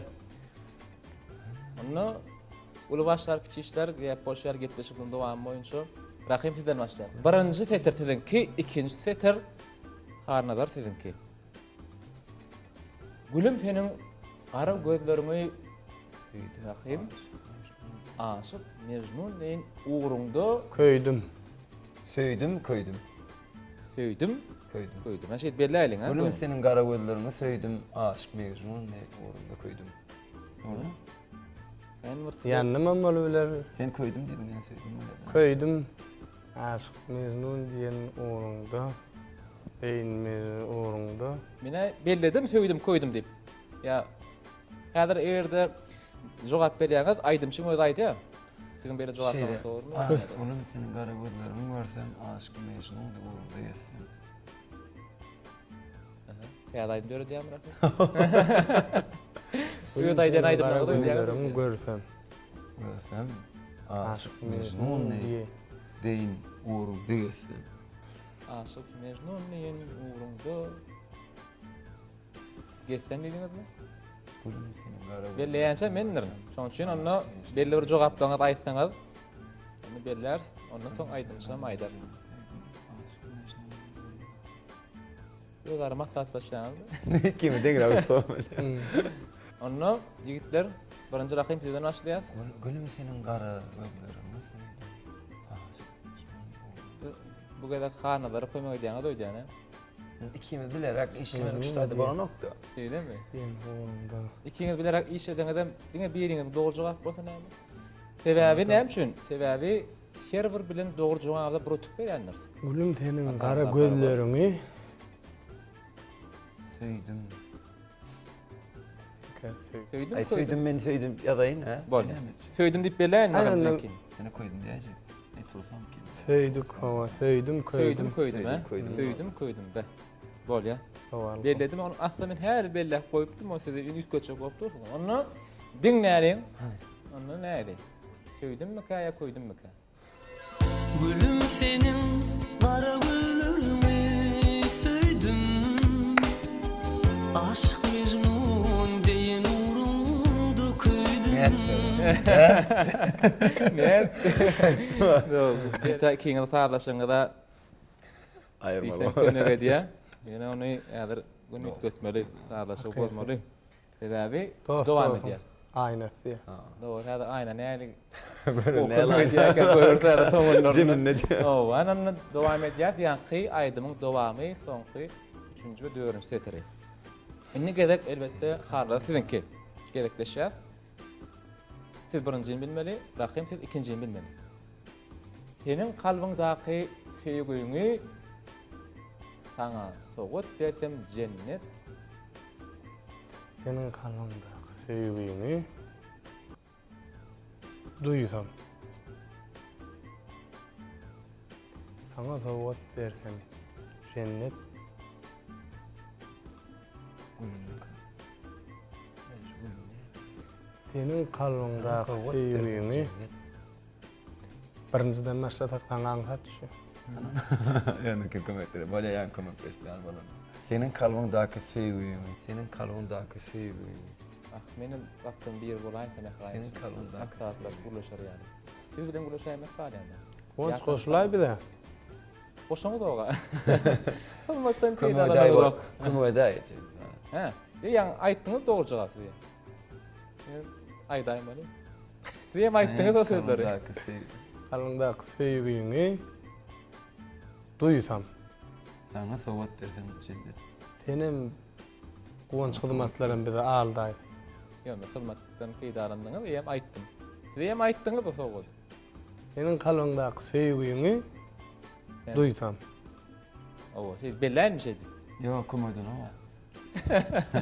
Onu uly başlar, kiçik işler, gep boşver gepleşikden dowam boýunça Rahim sizden başlar. Birinji setir sizinki, ikinji setir Harnadar sizinki. Gülüm senin gara gözlerimi süýdi Rahim. Aşyk Mejnun deýin uğrunda Köydüm. Söydüm, köydüm. söýdüm. Köydüm. Köydüm. Ben şey belläýliň ha. Gülüm senin kara gözlerini söydüm, aşk Mecnun ne uğrunda köydüm. Ben mırtı. Ýanyma bolular. Sen köydüm dedin, ben söydüm öyle. Köydüm. Aşk Mecnun diýen uğrunda. Eýinme uğrunda. Mene belledim, söýdüm, köydüm diýip. Ya häzir erde jogap berýäňiz, aýdym şeň öz aýdy. Siziň bele jogap berýäňiz dogrymy? Gülüm senin kara gözlerini görsem, aşk Mecnun de uğrunda ýetsem. Häzir aýdym döre diýäm Rahim. Öz aýdan aýdym näme diýäň? Görsem. Görsem, aşk Mecnun ne deyin uğrunda ýetsem. Aşyk Mejnun diýen uğrunda getsem diýdiňizmi? Gülüm senin kara gözlerini. Belleýänçe mendirin. Şoň üçin onu belli bir jogaplaňyz aýtsaňyz, onu bellärs, ondan soň aýdymçam aýdar. Ýöler maksatlaşýanys. Kimi deňler soň. Onu ýigitler Birinci rakym sizden başlaýar. Gülüm senin gara gözlerin nasıl? Bu kadar hanalara koymak edýäňe doýdýany. İkimiz bilerek işlemek ustadı bana nokta. Şeýle mi? Benim oğlumda. İkiňiz bilerek iş eden adam diňe biriňiz dogry jogap bolsa näme? Sebäbi näme üçin? Sebäbi her bir bilen dogry jogapda bir ötüp berýändir. Gülüm senin kara gözlerini. Söydüm. Söýdüm, Ay söydüm ben söydüm ya da yine. Bolýar. Söýdüm diýip berläň Aynen. näme? Seni koydum diyecek. Ne tursam ki. Söydük hava, söydüm koydum. Söýdüm koydum ha. koydum. Söýdüm koydum be. Bolýar. Sowal. Belledim onu aslında her bellek koyupdum o size üç köçek koptu. Onu dinlerin. Onu näli? Söýdüm mi kaya koydum mu ka? Gülüm senin kara gözlerini söydüm. Aşk Mecnun deyin uğrunu döküydüm. Ne? Ta kiňe taýlaşyňda Ayırmalı. dikden könek edýär. Ýene onu ýadyr günü götmeli, taýlaşyp bolmaly. Sebäbi dowam edýär. Aynası. Doğru, hadi aynen näli. Ne lan? Görürler soňundan. Cimin ne diyor? O, anan dowam edýär. Ýa-ni aýdymyň dowamy soňky 3-nji we 4-nji setiri. Inni gedek elbetde harda sizinki. Gerekleşýär. Siz birinjini bilmeli, rakym siz ikinjini bilmeli. Senin kalbyňdaky söýgüňi sana soğut berdim cennet. Senin kalbinde sevgini duysam. Sana soğut versem cennet. Senin kalbinde sevgini birinciden başlatak sana anlat şu. Yani kömekleri. Böyle yan kömekleşti al bana. Senin kalbindaki sevgimi, senin kalbindaki sevgimi. Ah, benim baktığım bir yer bolayın demek Senin kalbindaki Aksaatlar gurlaşar yani. Siz bilen gurlaşaymak var yani. Koç koşulay bir de. Boşanı da oğa. Olmaktan Kömü kıyıda ödey alanı var. yok. Kömü ödey. He. Yani ayttınız doğru cevap size. Aydayım öyle. Size hem ayttınız o sözleri. Kalbindaki sevgimi. Kalbindaki sevgini duysam. Sana soğut verdim cennet. Senin kuvvanç hizmetlerin bize alday. Yok, hizmetten kıyıda alandınız hem ayttım. Size hem ayttınız o soğuk. Senin kalbindaki sevgini Evet. duysam. O şey belleğin mi şeydi? Yok kömüydün ama.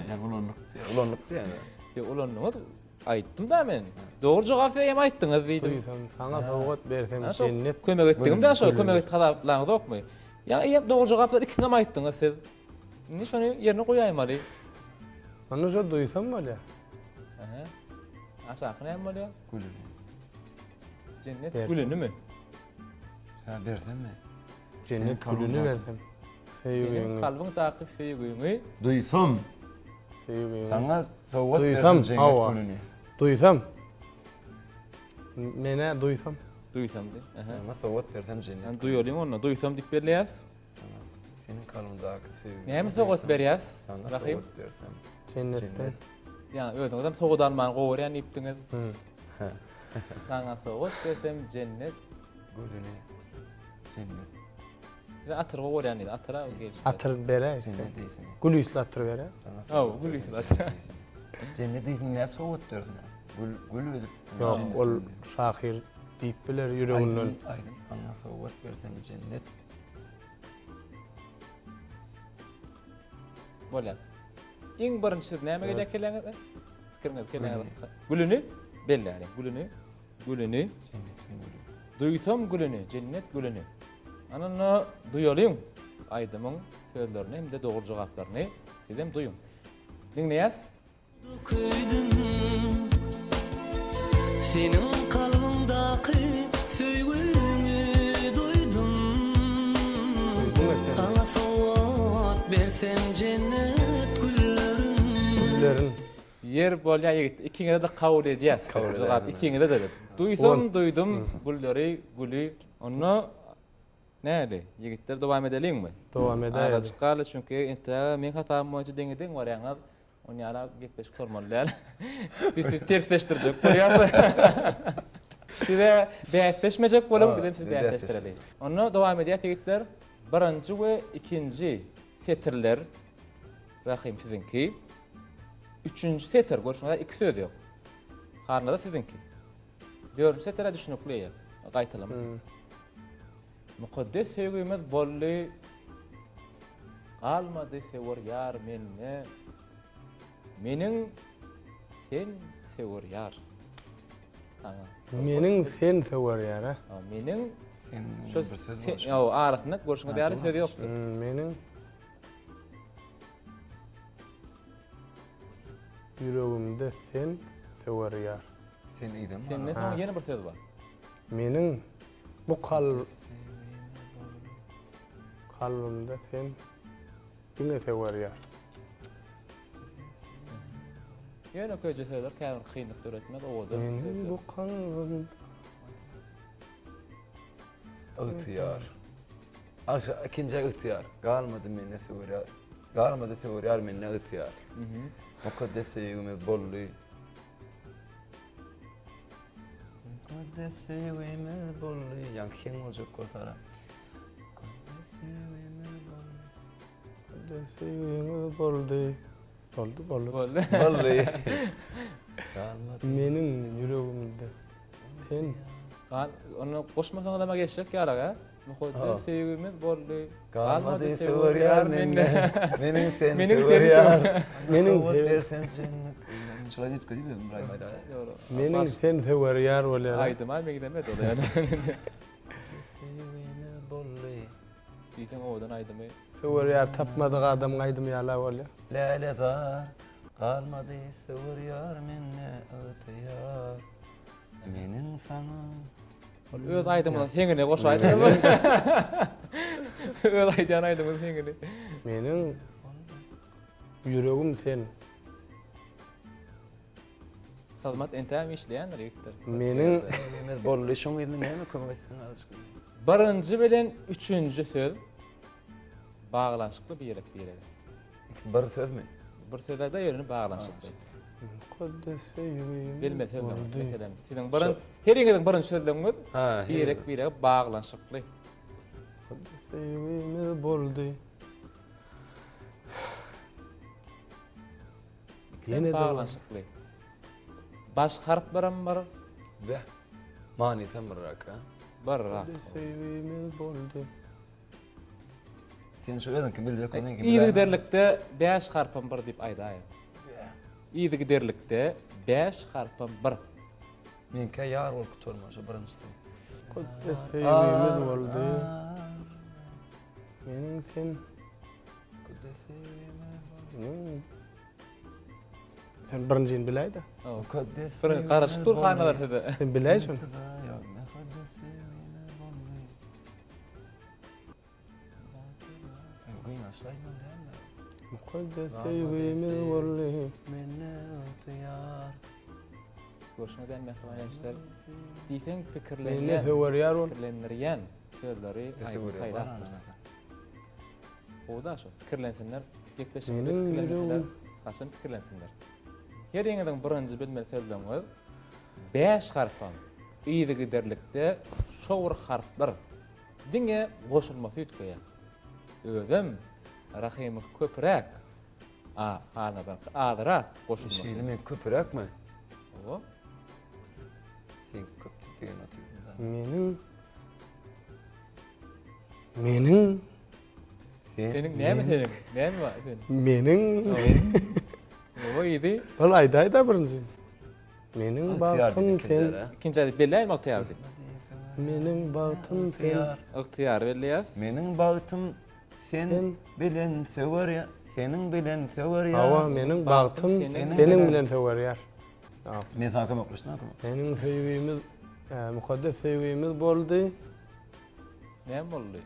Yani ulanlıktı yani. Ya ulanınız ayttım da men. Doğru cevap hem ayttınız dedim. Duysam sana soğut versem Ana şol cennet. kömek etdim de şol kömek et kadar yok mu? Ya hem doğru cevaplar ikisine mi ayttınız siz? Ne şunu yerine koyayım ali. Onu şu duysam böyle. Aha. Aşağı ne mi oluyor? Gülünü. Cennet Evet. gülünü mü? Ya versen mi? Cennet Senin gülünü kalbinde- versem. Benim Sevgini. kalbimdaki sevgimi Duysam. Sevgini. Sana soğut Duysam, verdim cennet hava. gülünü. Duysam. Mene duysam. duysam de. Aha. Sana soğut verdim cennet. Ben duyuyorum onu. Duysam dip berleyaz. Senin kalbindaki sevgimi. Ne mi soğut beriyaz? Sana Rahim. soğut versem. Cennetten. Cennet. Yani evet adam soğudan man qoğuran iptiniz. Hı. Sana soğut desem cennet. Gülünü. Cennet. Bir atır qoğuran idi. Atıra geç. Atır bere. Cennet değilsin. Gül üstü atır bere. Sana Oh, soğut gül verdim, üstü cennet değilsin. Cennet değilsin ne soğut versin. Gül ödüp. Yok cennet ol cennet. şahir deyip bilir yüreğinden. Aydın sana soğut versen cennet. Bolan. İň birinçi näme Evet. gelek kelеңiz? Kirňiz kelеңiz. Gülünü belli yani. Gülünü. Cennetin gülü. Duysam gülünü, cennet gülünü. Ananı duyalım. Aydımın sözlerini hem de doğru cevaplarını sizem duyun. Dinleýäs? Döküydüm. Senin kalbindaki sevgini duydum. Sana soğut versem cennet güllerin. Güllerin. Yer bolýa ýigit. Ikiňize de kabul edýäs. Kabul Cevap edelim. ikiňize de. Duysam Ol. duydum gülleri, gülü. Onu näli? Ýigitler dowam edelim mi? Devam Ara ederiz. çıkarlı çünkü inte men hatam moýçy deňidiň var ýaňa. Onu yara gepleşip sormalılar. Bizi tersleştirecek koyardı. Size beyatleşmeyecek bolum, bizim sizi beyatleştirelim. Onu devam ediyat yigitler. Birinci ve ikinci setirler Rahim sizinki. Üçüncü setir, görüşmede iki söz yok. Harna da sizinki. Dördüncü setere düşünüklüye. Qaytalamız. Mukaddes sevgimiz bolly qalmady sewer yar menne. Menin sen sewer yar. Mening sen sewer ýar ha. Menin Senin şu bir söz var. yo arasyny görüşmede ýary söz ýokdur. Mening yüregimde sen sewer ýar. Sen idem. Senden soň ýene bir söz bar. Mening bu kalbimde sen yine sewer ýar. Ýene köje sözler käbir kynlyk öğretmek owadır. Mening bu kalbimde Ihtiyar. Aşa ikinci ihtiyar. Galmadı menne sever. Galmadı sever menne ihtiyar. Mukaddes sevgimiz bolly. Mukaddes sevgimiz bolly. Yan kim olacak kosara? Mukaddes sevgimiz bolly. deseyimiz boldy. Boldy. Bolly. Galmadı. Mening yüregimde sen Gal onu koşmasaň adama geçecek ýaraga. Mukaddes sevgimiz bolly. Galmadı sever yar menne. Menin sen Menin sever sen- yar. Menin Menin sen- sen cennet. Şöyle git kötü bir İbrahim Ayda. mening sen sewer ýar bolýar. Aydım ay megi demet ol yani. Sevgimiz bolly. Diýsen owadan aydım ay. Sewer ýar tapmadyk adam gaýdym ýala bolýar. Laletar kalmadı sever yar menne öteyar. Menin sana Öz aydymyň heňine goş aýdym. Öz aýdan aýdymyň heňine. Mening yüregim sen. Hazmat entäm işleýändir ýigitler. Mening sevgimiz bolly şoň edin näme kömek etsin azıcık. Birinji bilen üçüncü söz baglanşykly bir ýerek bereli. Bir söz mü? Bir sözde ýerini baglanşykly. Mukaddes sevgimiz Bilmesem boldy. meselem. Siziň birin her ýeňiň birin sözleňiz Ha, bir ýerek bir ýerek baglanşykly. Mukaddes sevgimiz boldy. Ýene de baglanşykly. Baş harp bilen bar, Be. Mani sen bir rak ha. bir rak. Mukaddes sevgimiz boldy. Sen şu edin ki bilecek onun gibi. Ýygy derlikde 5 harpam bir diýip aýdaýyn. Ýygy derlikde 5 harpam bir. Men ka yar ol kuturma şu birinçisi. Mukaddes sevgimiz boldy. Mening sen mening sen birinjini biläýdi. Mukaddes. Bir garaşyp dur hanalar hede. Sen biläýsin. Mukaddes sevgimiz boldy. Görüşme den mehmanlar diýsen Meni pikirlenýän, sewer ýar bol. pikirlenýän sözleri aýdyp saýlapdyr. O da şu pikirlensinler, ýekleşip Menin pikirlensinler, ýüregim. haçan pikirlensinler. Her ýeňiň birinji bilmeli sözleňiz 5 harpam. Ýygy derlikde şowur harplar. Diňe goşulmasy ýetkeýär. Özüm Rahim köpürek. Hanadan adyrak goşulmasy. Şeyli men köpürek mi? O Sen köp tipiyen atıyorsun da. Mening senin näme senin? Näme bar senin? mening O ýygy bol aýdaýda birinji. Mening bagtym sen. ikinji aýdyp belläýin ýerdi. Mening bagtym sen. Ihtiyar belläýär. Menin bağıtım sen bilen sever ya. Senin bilen sever ya. Hawa mening bagtym senin senin bilen sewer ýar. Men sana kömek kılıştın ha kömek. Mening sevgimiz mukaddes sevgimiz boldy. Näme boldy?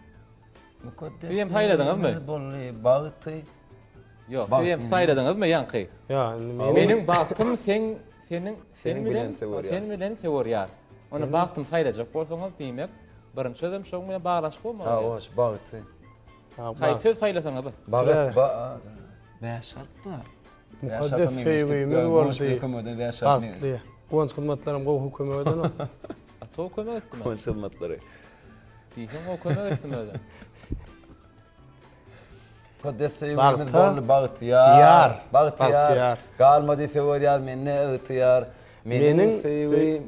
Mukaddes. Siz hem sayladınız mı? Bolly bağıtı. Yok, Bağıtım. siz hem sayladınız mı yankı? Ya Benim baktım senin Senin bilen sever sen bilen sever ýar. Onu baktım saylajak bolsaňyz diýmek, birinçi sözüm şoň bilen baglaşyk bolmaly. Ha o bağıtı. Hay söz saylasaňyz. Bağıt ba. Ben şartta. Mukaddes söýgüýümiz boldy. Bagtly. Bagtly. Gonç hyzmatlaryň gowy kömegden o. Ato kömek etdim. Konsulmatları. Diýsen o kömek etdim öyle. Mukaddes söýgüýümiz Bagta. boldy Bagtyar. Bagtyar. Galmady sewer menne Bagtyar. Meniň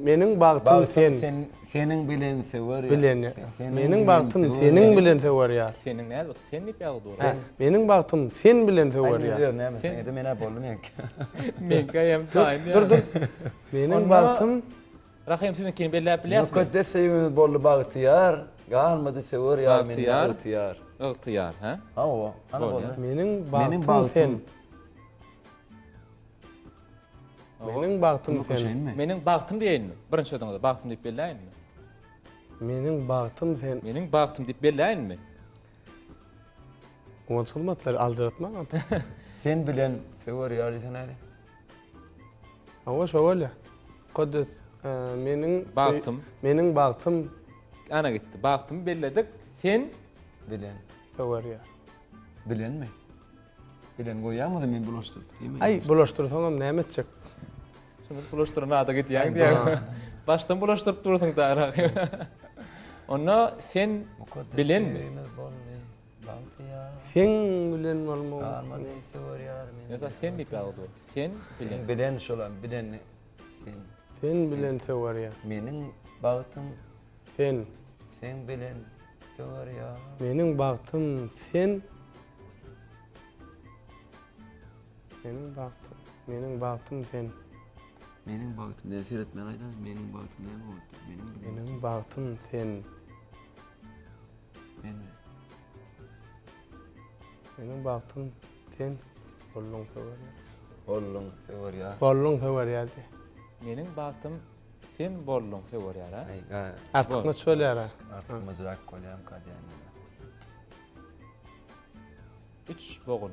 meniň bagtym sen. Senin bilen sewer. Bilen. Meniň bagtym seniň bilen sewer ýar. Senin näde o? Sen nip ýaly doğru. Meniň bagtym sen bilen sewer ýar. Yok näme? Ede mene boldum ýa. Men gaýam taýyn. Dur. Meniň bagtym Rahim senin kin belläp biläsmi? Mukaddes söýgüýümiz boldy Bagtyar. Galmady sewer ýa menne Bagtyar. Bagtyar. Ihtiyar, ha? Ha o. Ana Bol boldy. ya. meniň Benim bagtym sen. bagtym. Meniň bagtym sen. Koşaýynmy? Meniň bagtym diýenmi? Birinçi ödüňde bagtym diýip belläýinmi? Meniň bagtym sen. Meniň bagtym diýip belläýinmi? Gonç hyzmatlar aljaratma. Sen bilen sewer ýa diýsen näde? Awa şöyle. Mukaddes meniň Bagtym. Meniň bagtym Ana gitti. Bagtymy belledik. Sen Bilen. sewer ýar. Bilenmi? Bilen goýýarmydy men bulaşdyryp diýme. Ay bulaşdyrsaňam näme etjek? şunu bulaşdyryn ada gitýäň diýär. Başdan bulaşdyryp dursaň da Rahim. Onda sen bilenmi? Bagtyar. Sen bilen bolmagy. Galmady sewer ýa menne. Ýa-da sen diýip ýaly. Sen bilen. Bilen şolan bilen. Sen. Sen bilen sewer ýar. Meniň bagtym Sen. sen bilen sewer ýa. Meniň bagtym sen. Meniň bagtym sen. Meniň bagtym näsir etmen aýdan. Meniň bagtym näme boldy? Meniň bagtym sen. Meniň bagtym sen. Bollung sewer ýar. Ollung sewer ýa. Bollung sewer ýar. Meniň bagtym sen bollung sewer ýar, ha? Ay ga. Artyk mı söyler ha? Artık mızrak koyam kadyan. 3 bogun.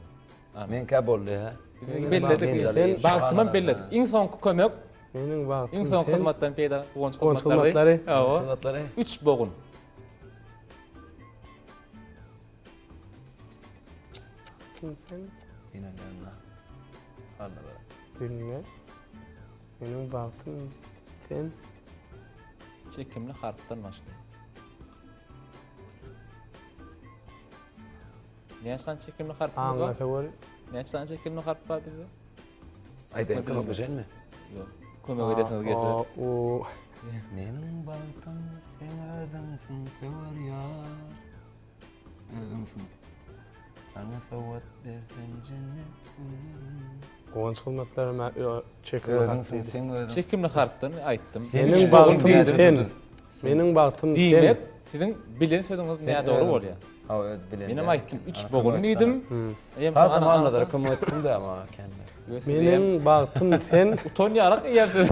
Men ka boldy ha. Belledik. Bagtymam belledik. Iň soňky kömek, Meniň bagtym iň soňky hyzmatdan peýda gonç Gonç hyzmatlary. hyzmatlary. Awa. Sıvatlary. 3 bogun. sen. İnanýarna. Anladım. Dinle. Meniň bagtym sen. Çekimli harptan başla. Näçe çekimli harp Aňla var? sewer. Näçe çekimli harp var bizde? Aýdan kömek bejenmi? Yok. Kömek edesiniz getir. O Meniň bagtym sen ödüňsün sewer ýar. Ödüňsün. Sana sowat bersem cennet güllerim. gonç hyzmatlary çekip Ödüňsün sen ödüň. Çekimli harptan aýtdym. Meniň bagtym sen. Meniň bagtym Diýmek, sen. sizin bilen söýdüňiz näme dogry bolýar. Ha öd bilen. Benim aýtdym 3 bogun diýdim. Hem Ha zamanladyr kömek etdim de ama kendi. Meniň bagtym sen. Uton ýarak ýerdi.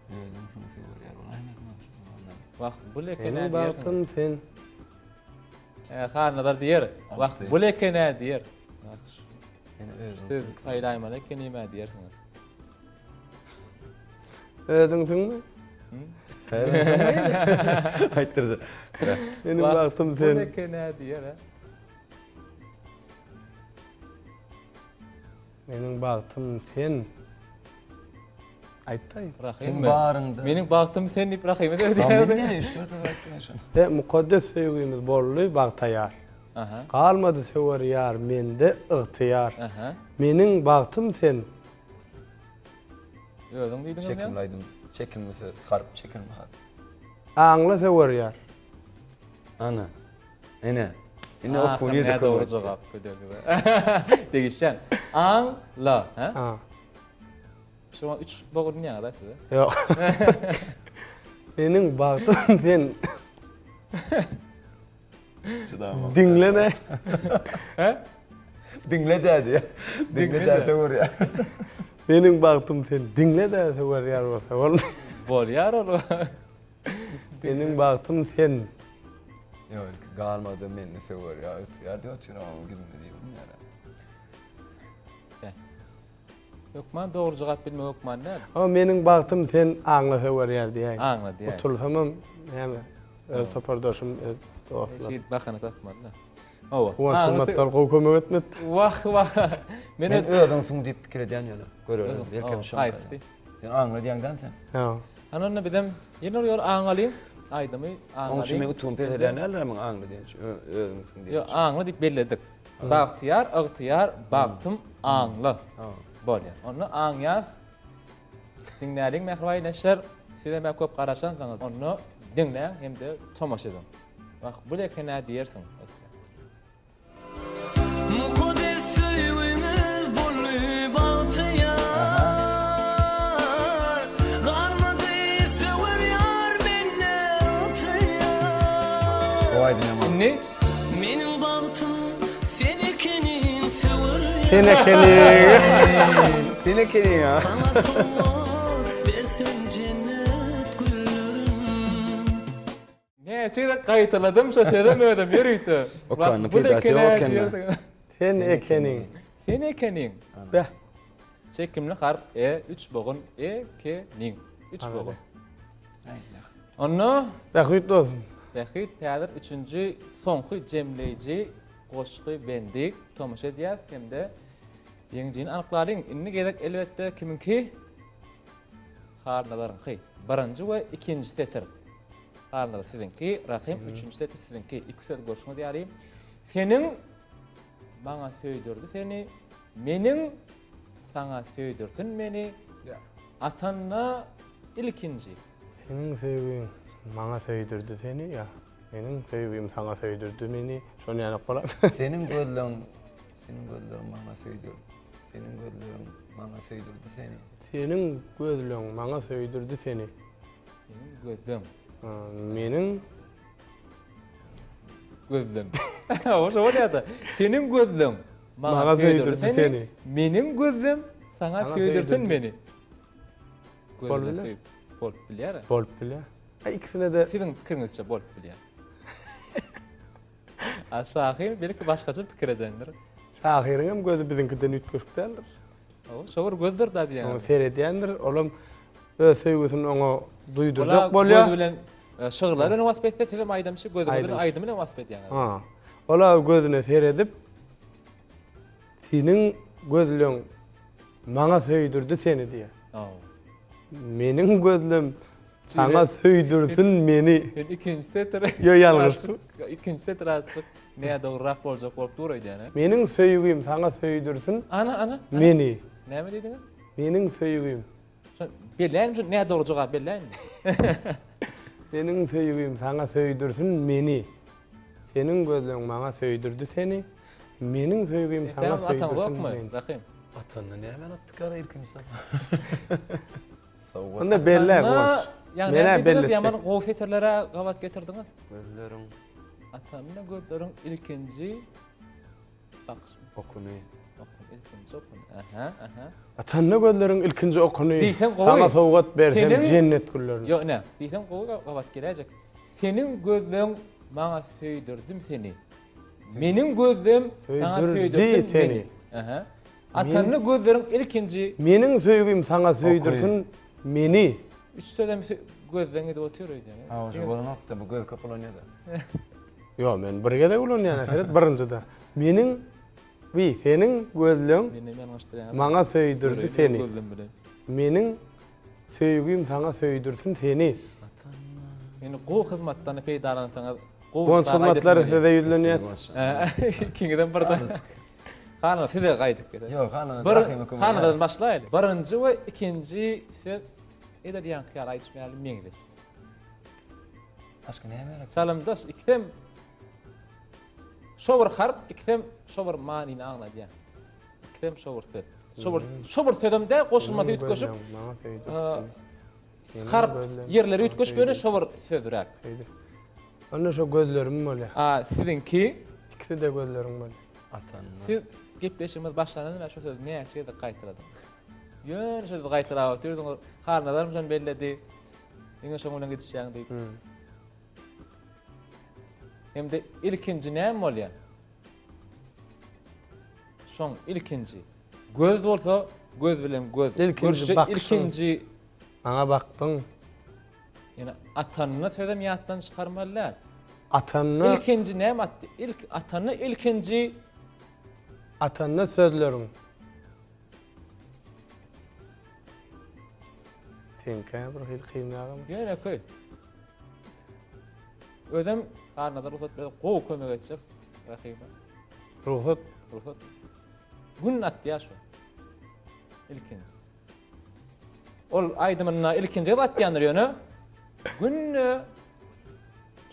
Ödüňsün sewer ýar. Wagt bu leke Meniň näde bagtym sen. Hanadar diýer. Wagt bu leke näde diýer. Meni Siz ödüň. saýlaýman leke näme diýersiňiz? Ödüňsüňmi? Aýtdyrjy. Meniň bagtym Bu sen. leke näde diýer ha? Meniň bagtym sen. Aýtdy. Rahim. Sen barыңda. Meniň bagtym sen diýip Rahim eder Tamam diýer. ne 3-4 aýtdym şonu. Ve mukaddes söýgüýümiz bolly bagtaýar. Aha. Galmady sewer ýar mende ygtyýar. Aha. Meniň bagtym sen. Özüň diýdiňiz ya. Çekimlaýdym. Çekimlisi harp, çekilme harp. Aňla sewer ýar. Ana. Ene. Ene okunydy kömek. Doğru jogap Degişen. Anla, ha? Ha. Şu an 3 bogun näme da size? Ýok. Meniň bagtym sen. Dinle ne? Dinle dedi. Dinle dedi oraya. Meniň bagtym sen. Dinle de sewer ýar bolsa bolmaý. Bolýar ol. Meniň bagtym sen. Yok galmadı meni sever ya. Ya diyor ki ama gidin diyorum ya. Hökman doğru jogap bilme hökman näme? Ama meniň bagtym sen aňla sewer ýar diýär. Aňla diýär. Otulsamam näme? Öz topardaşym dostlar. Şey bakana tapmadı da. Owa. Kuwanç hurmatlar gowy kömek etmedi. Wah wah. Men Men öýüň suň diýip pikir edýän ýöne. Görürüm. Özüm, Erkem o, şo. haýsy. Ýani aňla diýäňden sen. Ha. Ananna bidem ýene ýol aňalyň. Aýdymy Onun için aňalyň. men utum pededen elder men aňla diýen. Öýüň suň diýip. Yo aňly diýip belledik. Bagtyar, ygtyar, bagtym aňly. Bolýar. Onu aňýas. Dinläriň mehribayleşler. Size ben köp garaşan sana. Onu dinle hem de tomaş edin. Bak bu lekene diýersiň. Muqaddes söýgümiz bolup altyar. Garmady söwer ýar menne atyar. O aýdyn ýaman. Ne? Meniň bagtym senikinin söwer ýar. Sene kene ya. Sana sowak bersen cennet güllerim. Ne, çeýde gaýtaladım, şo sedem ödem ýürüýdi. O kanı peýdasy ýok eken. Sen ekenin. Sen ekenin. Beh. Çekimli harf 3 bogun ekenin. 3 bogun. Onu Rahmet olsun. Behi täzir 3-nji soňky jemleýiji goşgy bendik tomaş edýär hemde ýeňjini anyklaryň. Inni gezek elbetde kiminki? Harnalaryňky. 1-nji we 2-nji setir. Harnalar sizinki, Rahim 3-nji setir sizinki. 2 söz goşgy diýarim. Senin bana söýdirdi seni, meniň saňa söýdirsin meni. Atanna ilkinji. Senin sevgin bana söýdirdi seni ya. Menin sevgim sana söýdirdi meni. Şonu ýanyp bolar. Senin gözlerin bana söýdir. Senin gözlerin bana söýdirdi seni. Senin gözleň bana söýdirdi seni. Senin gözüm. Menin Gözlüm. O şo bolýardy. Senin gözlüm Maňa söýdirdi seni. Menin gözlüm saňa Saňa söýdirsin söýdirdi. meni. Bol Gözle bilýär. söýüp bol bilýär. bolup bilýär. Ikisine de Sizin pikirinizçe bol bilýär. Aşağı belki başgaça pikir edendir. şahyryň hem gözü bizinkiden ütköşükdendir. O şowur gözdür da diýen. Onu seyredýändir. Olam öz söýgüsini ona duýdurjak Göz bolýar. bilen şyglar bilen wasp etse sizem aýdamşy göz bilen Aýdym. aýdym bilen wasp edýän. Ha. Ola gözüne seyredip senin gözleň maňa söýdirdi seni diýär. Meniň gözlem saňa söýdirsin meni. Ben ikinci setir. Yo, ýalňyş. İkinci setir açyk. Näde dograk boljak bolup durýan. Meniň söýgüm saňa söýdirsin Ana. meni. Näme diýdiňiz? Meniň söýgüm. Belän şu näde doğru jogap belän? Meniň söýgüm saňa söýdirsin meni. Senin gözleň maňa söýdirdi seni. Meniň söýgüm saňa Tamam atan söýdirsin okma. meni. Rahim. Atanna nämen atdyk ara ilkinji sabah. Onda belli goç. Yani Mene ben belletjek. yaman gowy setirlere gawat getirdiňiz. Gözlerin Atamyna gözleriň ilkinji bakış. okuny. Okun ilkinji okun. Aha. Atanna gözleriň ilkinji okuny. Diýsem gowy. Saňa sowgat bersen Senin- cennet güllerini. Yo ne? Diýsem gowy gawat geläjek. Senin gözleň maňa söýdirdim seni. Meniň gözlem saňa Söýdirdi söýdirdim seni. seni. Aha. Atanna gözleriň ilkinji Meniň söýgüm saňa söýdirsin meni. 3 söýlem gözleňe de otur öýdi. Ha, oşo bolan atdy bu göz kapalanýar. Yo, men birge de ulanýan ahiret birinjide. Meniň seniň gözleň Meni men açdyrýan. maňa söýdirdi seni. Gözlem bilen. Meniň söýgüm saňa söýdirsin seni. Meni gowy hyzmatlaryny peýdalanysaňyz, Gonç hyzmatlary size ýüzlenýär. Kiňden birden. Hana size gaýdyp gede. Yok, hana Bir Rahim okumy. hanadan başlaýly. Birinji we ikinji söz edýän hyýal aýtmaýaly meňdir. Aşky näme merak? Salamdaş ikdem şowur harp, ikdem şowur manyny aňladýan. Ikdem şowur söz. Şowur sözümde goşulmasy ütköşüp Maňa söýdirsin. harp yerleri ütköşgöne şowur sözürek. Onda şo gözlerim bolýar. Sizinki İkisi de gözlerim bolýar. Atanna. siz gepleşimiz başlananda ben şu söz näçe de gaýtyradım. Ýön şu gaýtyrap ötürdüň. Harnalarym jan belledi. Ýene şoň bilen gitişýäň diýip. Hem de ilkinji näme bolýar? Şoň ilkinji. Göz bolsa göz bilen göz. İlkinji Görüşe bakşyň. ilkinji. Maňa bakdyň. Ýene atanna sözem ýatdan çykarmalar. Atanna İlkinci näme atdy? İlk atanna ilkinci atanna sözlerim. Tenkä bir hil kıymagam. ýöne köy. Ödem arnada ruhsat berip gowy kömek etjek. Rahima. Ruhsat Ruhsat. Gün atdy ýa şu. İlkinci. Ol aýdymyna ilkinji atýandyr ýöne. Günne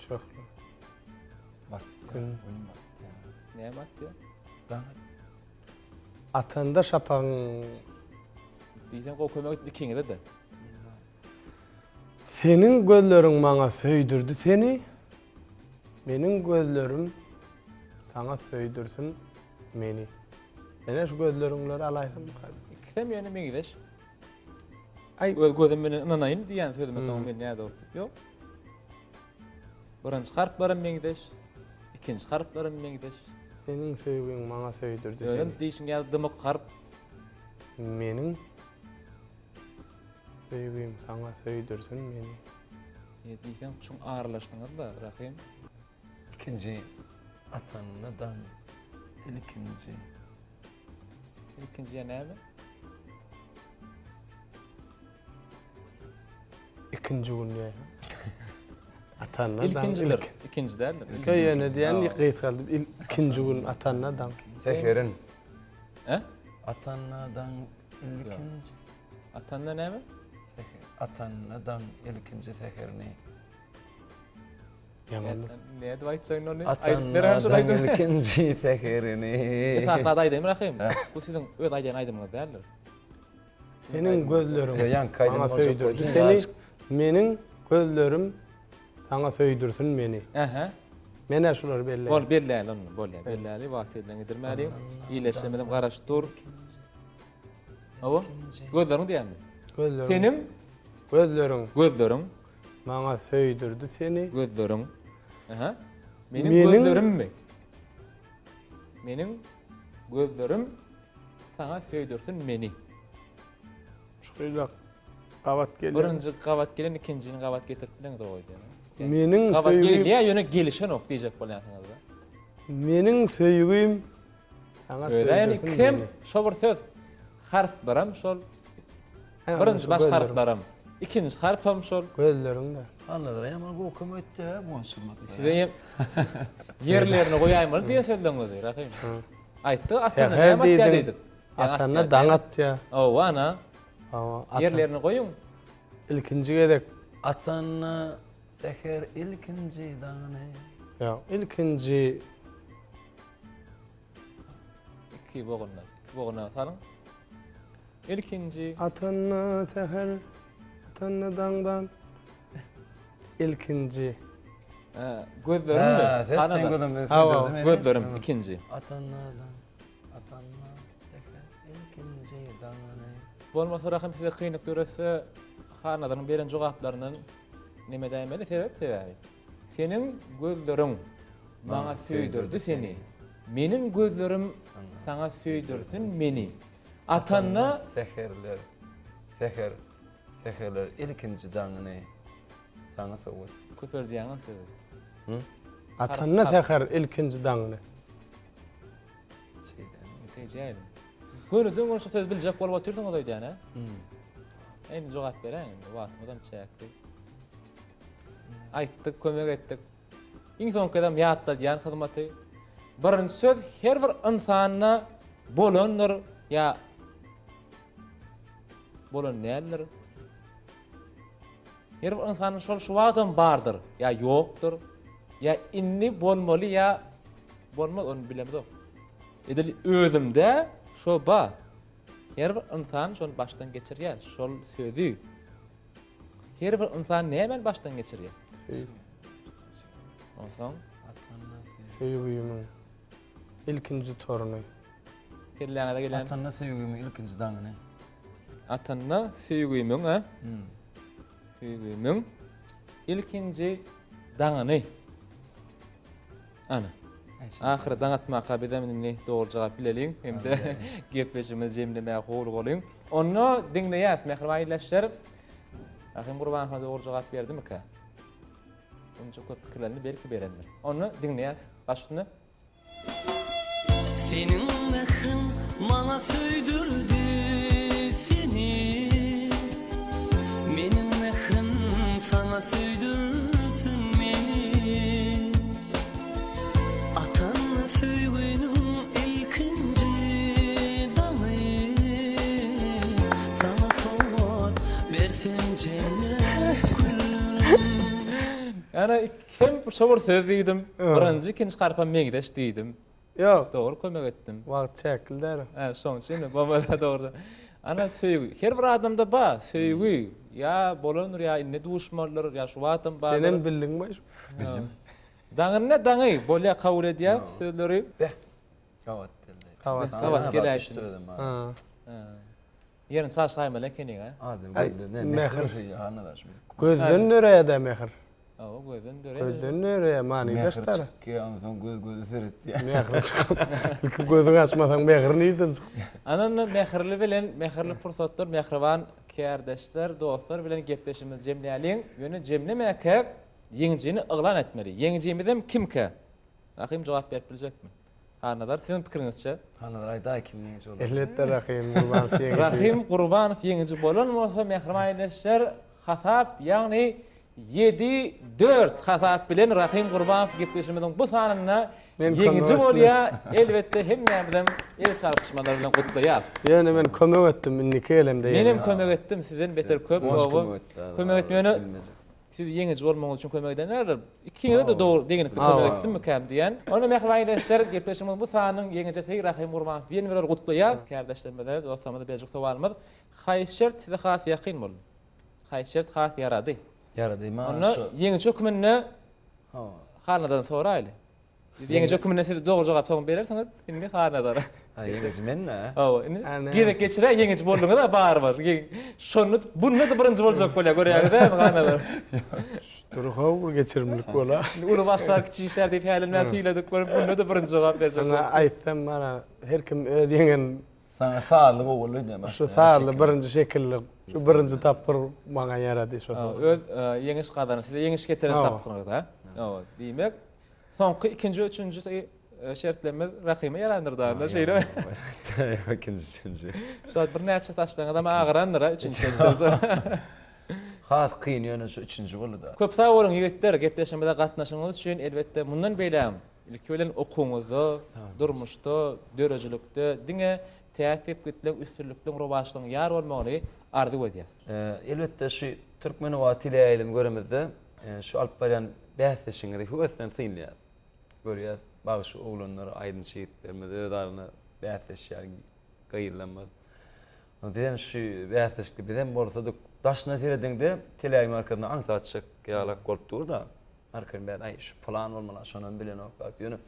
çok. Bak. Gün. näme atdy? Atanda şapaň Diýsen gowy kömek etdi kiňe de. senin gözlerin bana söydürdü seni. Benim gözlerim sana söydürsün meni. Ene şu gözlerimleri alaydım. Ikisem ýöne meňdeş. Ay Gözüm meni ynanaýyn diýen sözüme tamam men näde ortup ýok. Birinji harplarym meňdeş. İkinji harplarym meňdeş. senin söýgüň bana söydürdü Öýdüm seni. diýişim ýa dymyk harp. Menin söýgüň sana söydürsün meni. Diýsen şoň ağırlaşdyňyz da Rahim. İkinci atannadan ilkinci. İkinji näme? İkinci gün ya. Atanna İlkinjidir. İkinji däldir. Köýene diýen ýykyp galdy. İkinci gün atanna dan. Tekerin. He? Atannadan ilkinci. Atanna näme? Atannadan ilkinci tekerini. Yaman. Näde aýtsaň onu? Atannadan ilkinci tekerini. Taklada aýdym Rahim. Bu siziň öz aýdan aýdymyňyz däldir. Senin gözlerin Yan kaydım bana hoca söydürdü koydun seni. ya. Menin gözlerim sana söydürsün meni. Aha. Mene şular belli. Bol belläli onu, bol ya. Belläli wagt edilen edirmäli. İyileşmeden garaş dur. Awa? Gözlerini diýämi? Gözlerim. Senim Gözlerin gözlerim, bana söydürdü seni. gözlerim. Aha. Menim Menin- gözlerim mi? Menim gözlerim sana söýdürsin meni. Şöyle kavat geliyor. Birinji gabat gelen ikinjini gabat getirip bilen doýdy. Menin Gabat söygüyüm, gelýär ýöne gelişen ok diýjek bolýarsyňyz da. menin söygüyüm sana Öyle yani söydürsün kim meni. şo bir söz harf baram şol Ha, birinji şu baş gözlerim. harf baram. İkinji harfam şol. Gözlerim de. Anladır ya ama bu okuma etti ya bu anşırmak. Size yerlerini koyayım diye söyledim Rahim. Aytdı atana Teher näme atya deydin. dedik. Atanna danat ya. O ana Ama yerlerini koyun. ilkinci gedek. Atanna teker ilkinci dağını. Ya ilkinci İki boğunlar tanın. İlkinci atanna seher atanna dandan. İlkinci. gözlerim Ha, mi? sen Anada. gözümden Hava, söyledin beni. Gözlerim ikinci. Atannadan atanna teker ilkinci dağını. Bolmasa Rahim size kıyınık görese hanadan beren cevaplarının neme daýmaly sebep sebäbi. Senin gözlerin bana söýdürdi seni. Menin gözlerim sana söýdürsün meni. Atanna Seherler. Seherler ilkinci dağını. Sana soğuk. köper diýäňiz sebep. Hı? Atanna Harp. seher ilkinci danını. Şeyden. Ricalim. Gönüden onu söz biljek bolup oturdun o diýän ha. Hı. Endi jogap berän, wagtymyzdan çäkdi. Aýtdyk, kömek etdik. Iň soňky adam ýatda diýän hyzmaty. Birinji söz her bir insanyna bolandyr ýa bolan näler? Her bir insanyň şol şu wagtdan bardyr ýa ýokdur. Ýa inni bolmaly ýa bolmaz onu bilemez. Edil özümde şo ba. Her bir insan şol başdan geçirýär, şol sözü. Her bir insan nämen başdan geçirýär? Onsoň Atanna Söygüyümün ilkinci torunu. kelläňe gelen Atanna sevgimi ilkinci dağını. atanna söýgüýmüň ha? Hı. Söýgüýmüň ilkinji daňyny. Ana. Ahir daňatmaka bedemini dogry jogap bileliň. Hemde gepleşimiz jemlemäge gowy bolyň. Onu dinleýäs, mehriban ýerleşler. Rahim Gurbanov dogry jogap berdimi ka? Onca köp pikirlerini belki berendir. Onu dinleýäs. Başlyny. Senin mehrin bana söydürdü seni. Menin mehrim sana söydürsün beni. Atanla söygünün ilkinci damı. Sana sovat versem cennet güllerim. Yani kim şowur söz diýdim. Birinji ikinji garpan meňdeş diýdim. Yok. Doğru kömek etdim. Wagt çekildi. Soň şimdi babada doğru. Ana söýgü. Her bir adamda ba söýgü. Ya bolanur ya ne duşmarlar ya şu watan ba. Senin bildin mi? Daňyna daňy bolýa kabul edýär sözleri. Kavat dildi. Kavat. Kavat geleýsin. Ha. Yerin sağ saýmaly keniň ha. Adam Ay, gördü ne mehir. mehir şey anladar şimdi. Gözden nöreye de mehir. O gözden döre. Gözden nöreye mani Mehir göster. çıkıyor anladın göz sırıt ya. Mehir çıkıp. İlk gözünü açmasan mehir nereden çıkıyor? Ananla mehirli bilen mehirli pursatlar, mehriban kärdeşler, dostlar bilen gepleşimiz jemläliň. Ýöne jemlemäke ýeňjini yglan etmeli. Ýeňjimizem kimke? Rahim jogap berip biljekmi? Hanadar sizin pikiriňizçe? Anladar ayda kimliğin olur. Ehliyette Rahim Kurban Fiyengisi. Rahim Gurbanow ýeňji bolanmasa mehriban ýeşler hasap ýagny 7-4 hasap bilen Rahim Gurbanow gepleşimiziň bu sanyna Men ýeňji kömek bolýa elbetde hemmäbizem el çarpışmalar bilen gutlaýar. Yani ben kömek ettim inniki elimde. Menem kömek etdim sizden beter köp gowy. Kömek etmeyene siz ýeňiz bolmagyňyz üçin kömek edenler ikiňize de dogry degenlikde kömek etdim mi käm diýen. Onu mehribanlaşlar gepleşimiz bu sanyň ýeňice Feýr Rahim Gurbanow bilen birer gutlaýar. Kardeşlerimize, dostlarymyza bezik towalmaz. Haýşert size has ýaqyn bol. Haýşert has ýarady. Yaradı ma. Onu ýeňice hükümine Ha. hanadan soraýly. Ýeňice hükümine siz dogry jogap soň berersiňiz, indi hanadara. Ha yengeci men ne? Indi gerek geçire ýeňice bolduňa da bar bar. Şonu bunu da birinji boljak bolýar görýärdi hanadara. Durhaw geçirmilik bola. Ulu başlar kiçik işler diýip hälimden fiýledik görüp bunu da birinji jogap berjek. Sana aýtsam mana her kim öz ýeňen Sana sağlık oğlu ne? şu tarly birinji şekilli şu birinji tapyr maňa ýarady şu. Öz ýeňiş gadany size ýeňiş getiren tapdyňyz da. Diýmek soňky ikinji üçünji şertlerimiz Rahime ýarandyrdy da şeýle. İkinci. Şu bir näçe taşlaň adam agyrandyr üçünji. Has kıyın yönü şu üçüncü bolu da. Köp sağ bolun ýigitler, gepleşmede gatnaşyňyz üçin elbetde mundan beýlem. Ilki bilen okuňyzda, durmuşda, dörejilikde diňe täsip gitlen üstünlükden rowaşlygyň ýar bolmagyny arzu edýär. Elbette şu Türkmen we tile ilim göremizde şu alyp barýan bäsleşiňi höwesden synlýar. Görýär, bagy şu oglanlar aýdym şeýitlerimiz öýdaryny bäsleşýär, gaýyrlanmaz. Bizem şu bäsleşdi bizem bolsa da daşna terediňde tile markasyna aňsatçyk ýalak bolup durda. Markany ben ay şu plan bolmaly şonuň bilen okap ýöne.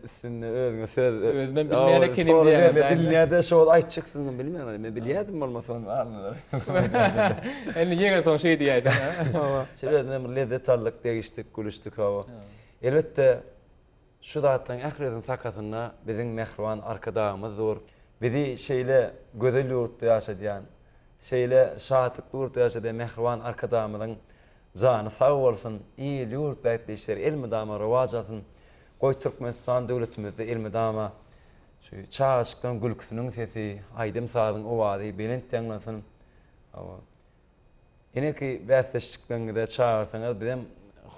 Üstünde özüňe söz Özümen bilmeýän kenim diýär. Bilmeýärde şu aýtjyksyň bilmeýän. Men bilýärdim bolmasa anlar. Endi ýeňe soň şey diýär. Şeýle lezzet aldyk, degişdik, gülüşdik hawa. Elbette şu zatlaryň ähredin sakatyna biziň mehriban arkadaşymyz zor. Bizi şeýle gözel ýurtda ýaşadýan, şeýle şahatlyk ýurtda ýaşadýan mehriban arkadaşymyzyň jany sag bolsun, ýyl ýurt bätleşleri elmi dama rowajatyn. Goý Türkmenistan döwletimizde elmi dama şu çağışykdan gülküsiniň sesi, aýdym sadyň owady bilen teňlasyn. Eneki bäsleşikden de çağırsaňyz bizem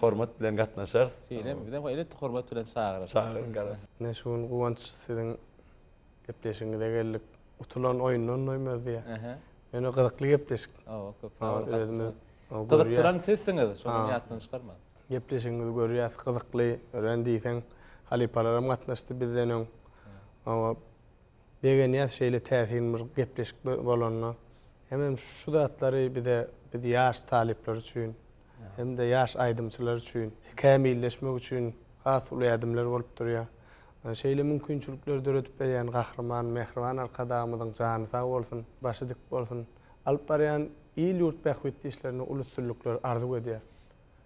hormat bilen gatnaşar. Şeýle bizem öyle hormat bilen çağırar. Çağıryn garap. Ne şuň guwanç siziň gepleşiňizde geldik. Utulan oýundan oýmaz ýa. Ýöne gyzykly gepleşik. Köp Özümiz gyzyk duran sizsiňiz, şonu ýatdan çykarma. gepleşiňiz görýär, gyzykly öğrendiýsen, halipalaram gatnaşdy bizden öň. Ama begenýär şeýle täsirli gepleşik bolanyna. Hem şu zatlary bize ýaş talipler üçin, hem de ýaş aýdymçylar üçin, kämilleşmek üçin has uly adamlar bolup durýar. Şeýle mümkinçilikler döretip berýän gahrman, mehriban arkadaşymyzyň jany sag bolsun, başy dik bolsun, alyp barýan ýyl ýurt bähwetli işlerini ulusçylyklar arzu edýär.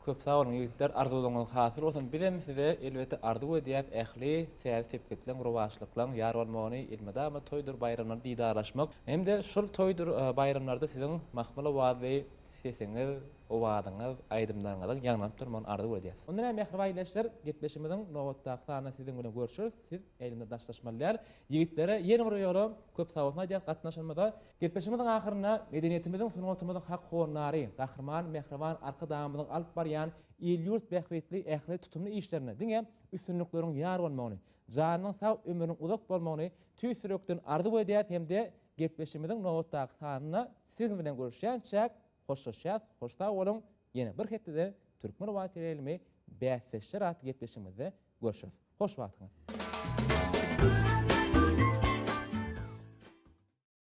Köp sağ olun ýigitler, arzuwlaryňyz hasy bolsun. Bilem size elbette arzu edýär, ähli, täsip gitlen rowaşlyklaryň ýar bolmagyny ilmede ama toýdur bayramlarda diýdarlaşmak. Hem de şol toýdur bayramlarda siziň mahmula wady sesiniz, owadyňyz, aýdymlaryňyz ýaňlap durman ardy edýär. Ondan hem mehriban aýleşler, gepleşimiziň nowatdaky taýyny siziň bilen görüşürüz. Siz elimde daşlaşmalar. Yigitlere ýene bir ýoly köp sawatna diýip gatnaşmada gepleşimiziň ahyryna medeniýetimiziň sunatymyzyň hak hornary, gahrman, mehriban arka dağımyzyň alyp barýan el-ýurt bähwetli ähli tutumly işlerine diňe üstünlikleriň ýar bolmagyny, janyň sag ömrüniň uzak bolmagyny tüýsürekden ardy edýär hemde gepleşimiziň nowatdaky taýyny siziň bilen görüşýänçäk hoşlaşýar, hoşda bolun. Ýene bir hepde Türkmen Wagtyny elmi bäsleşer at gepleşimizde görüşürüz. Hoş wagtyňyz.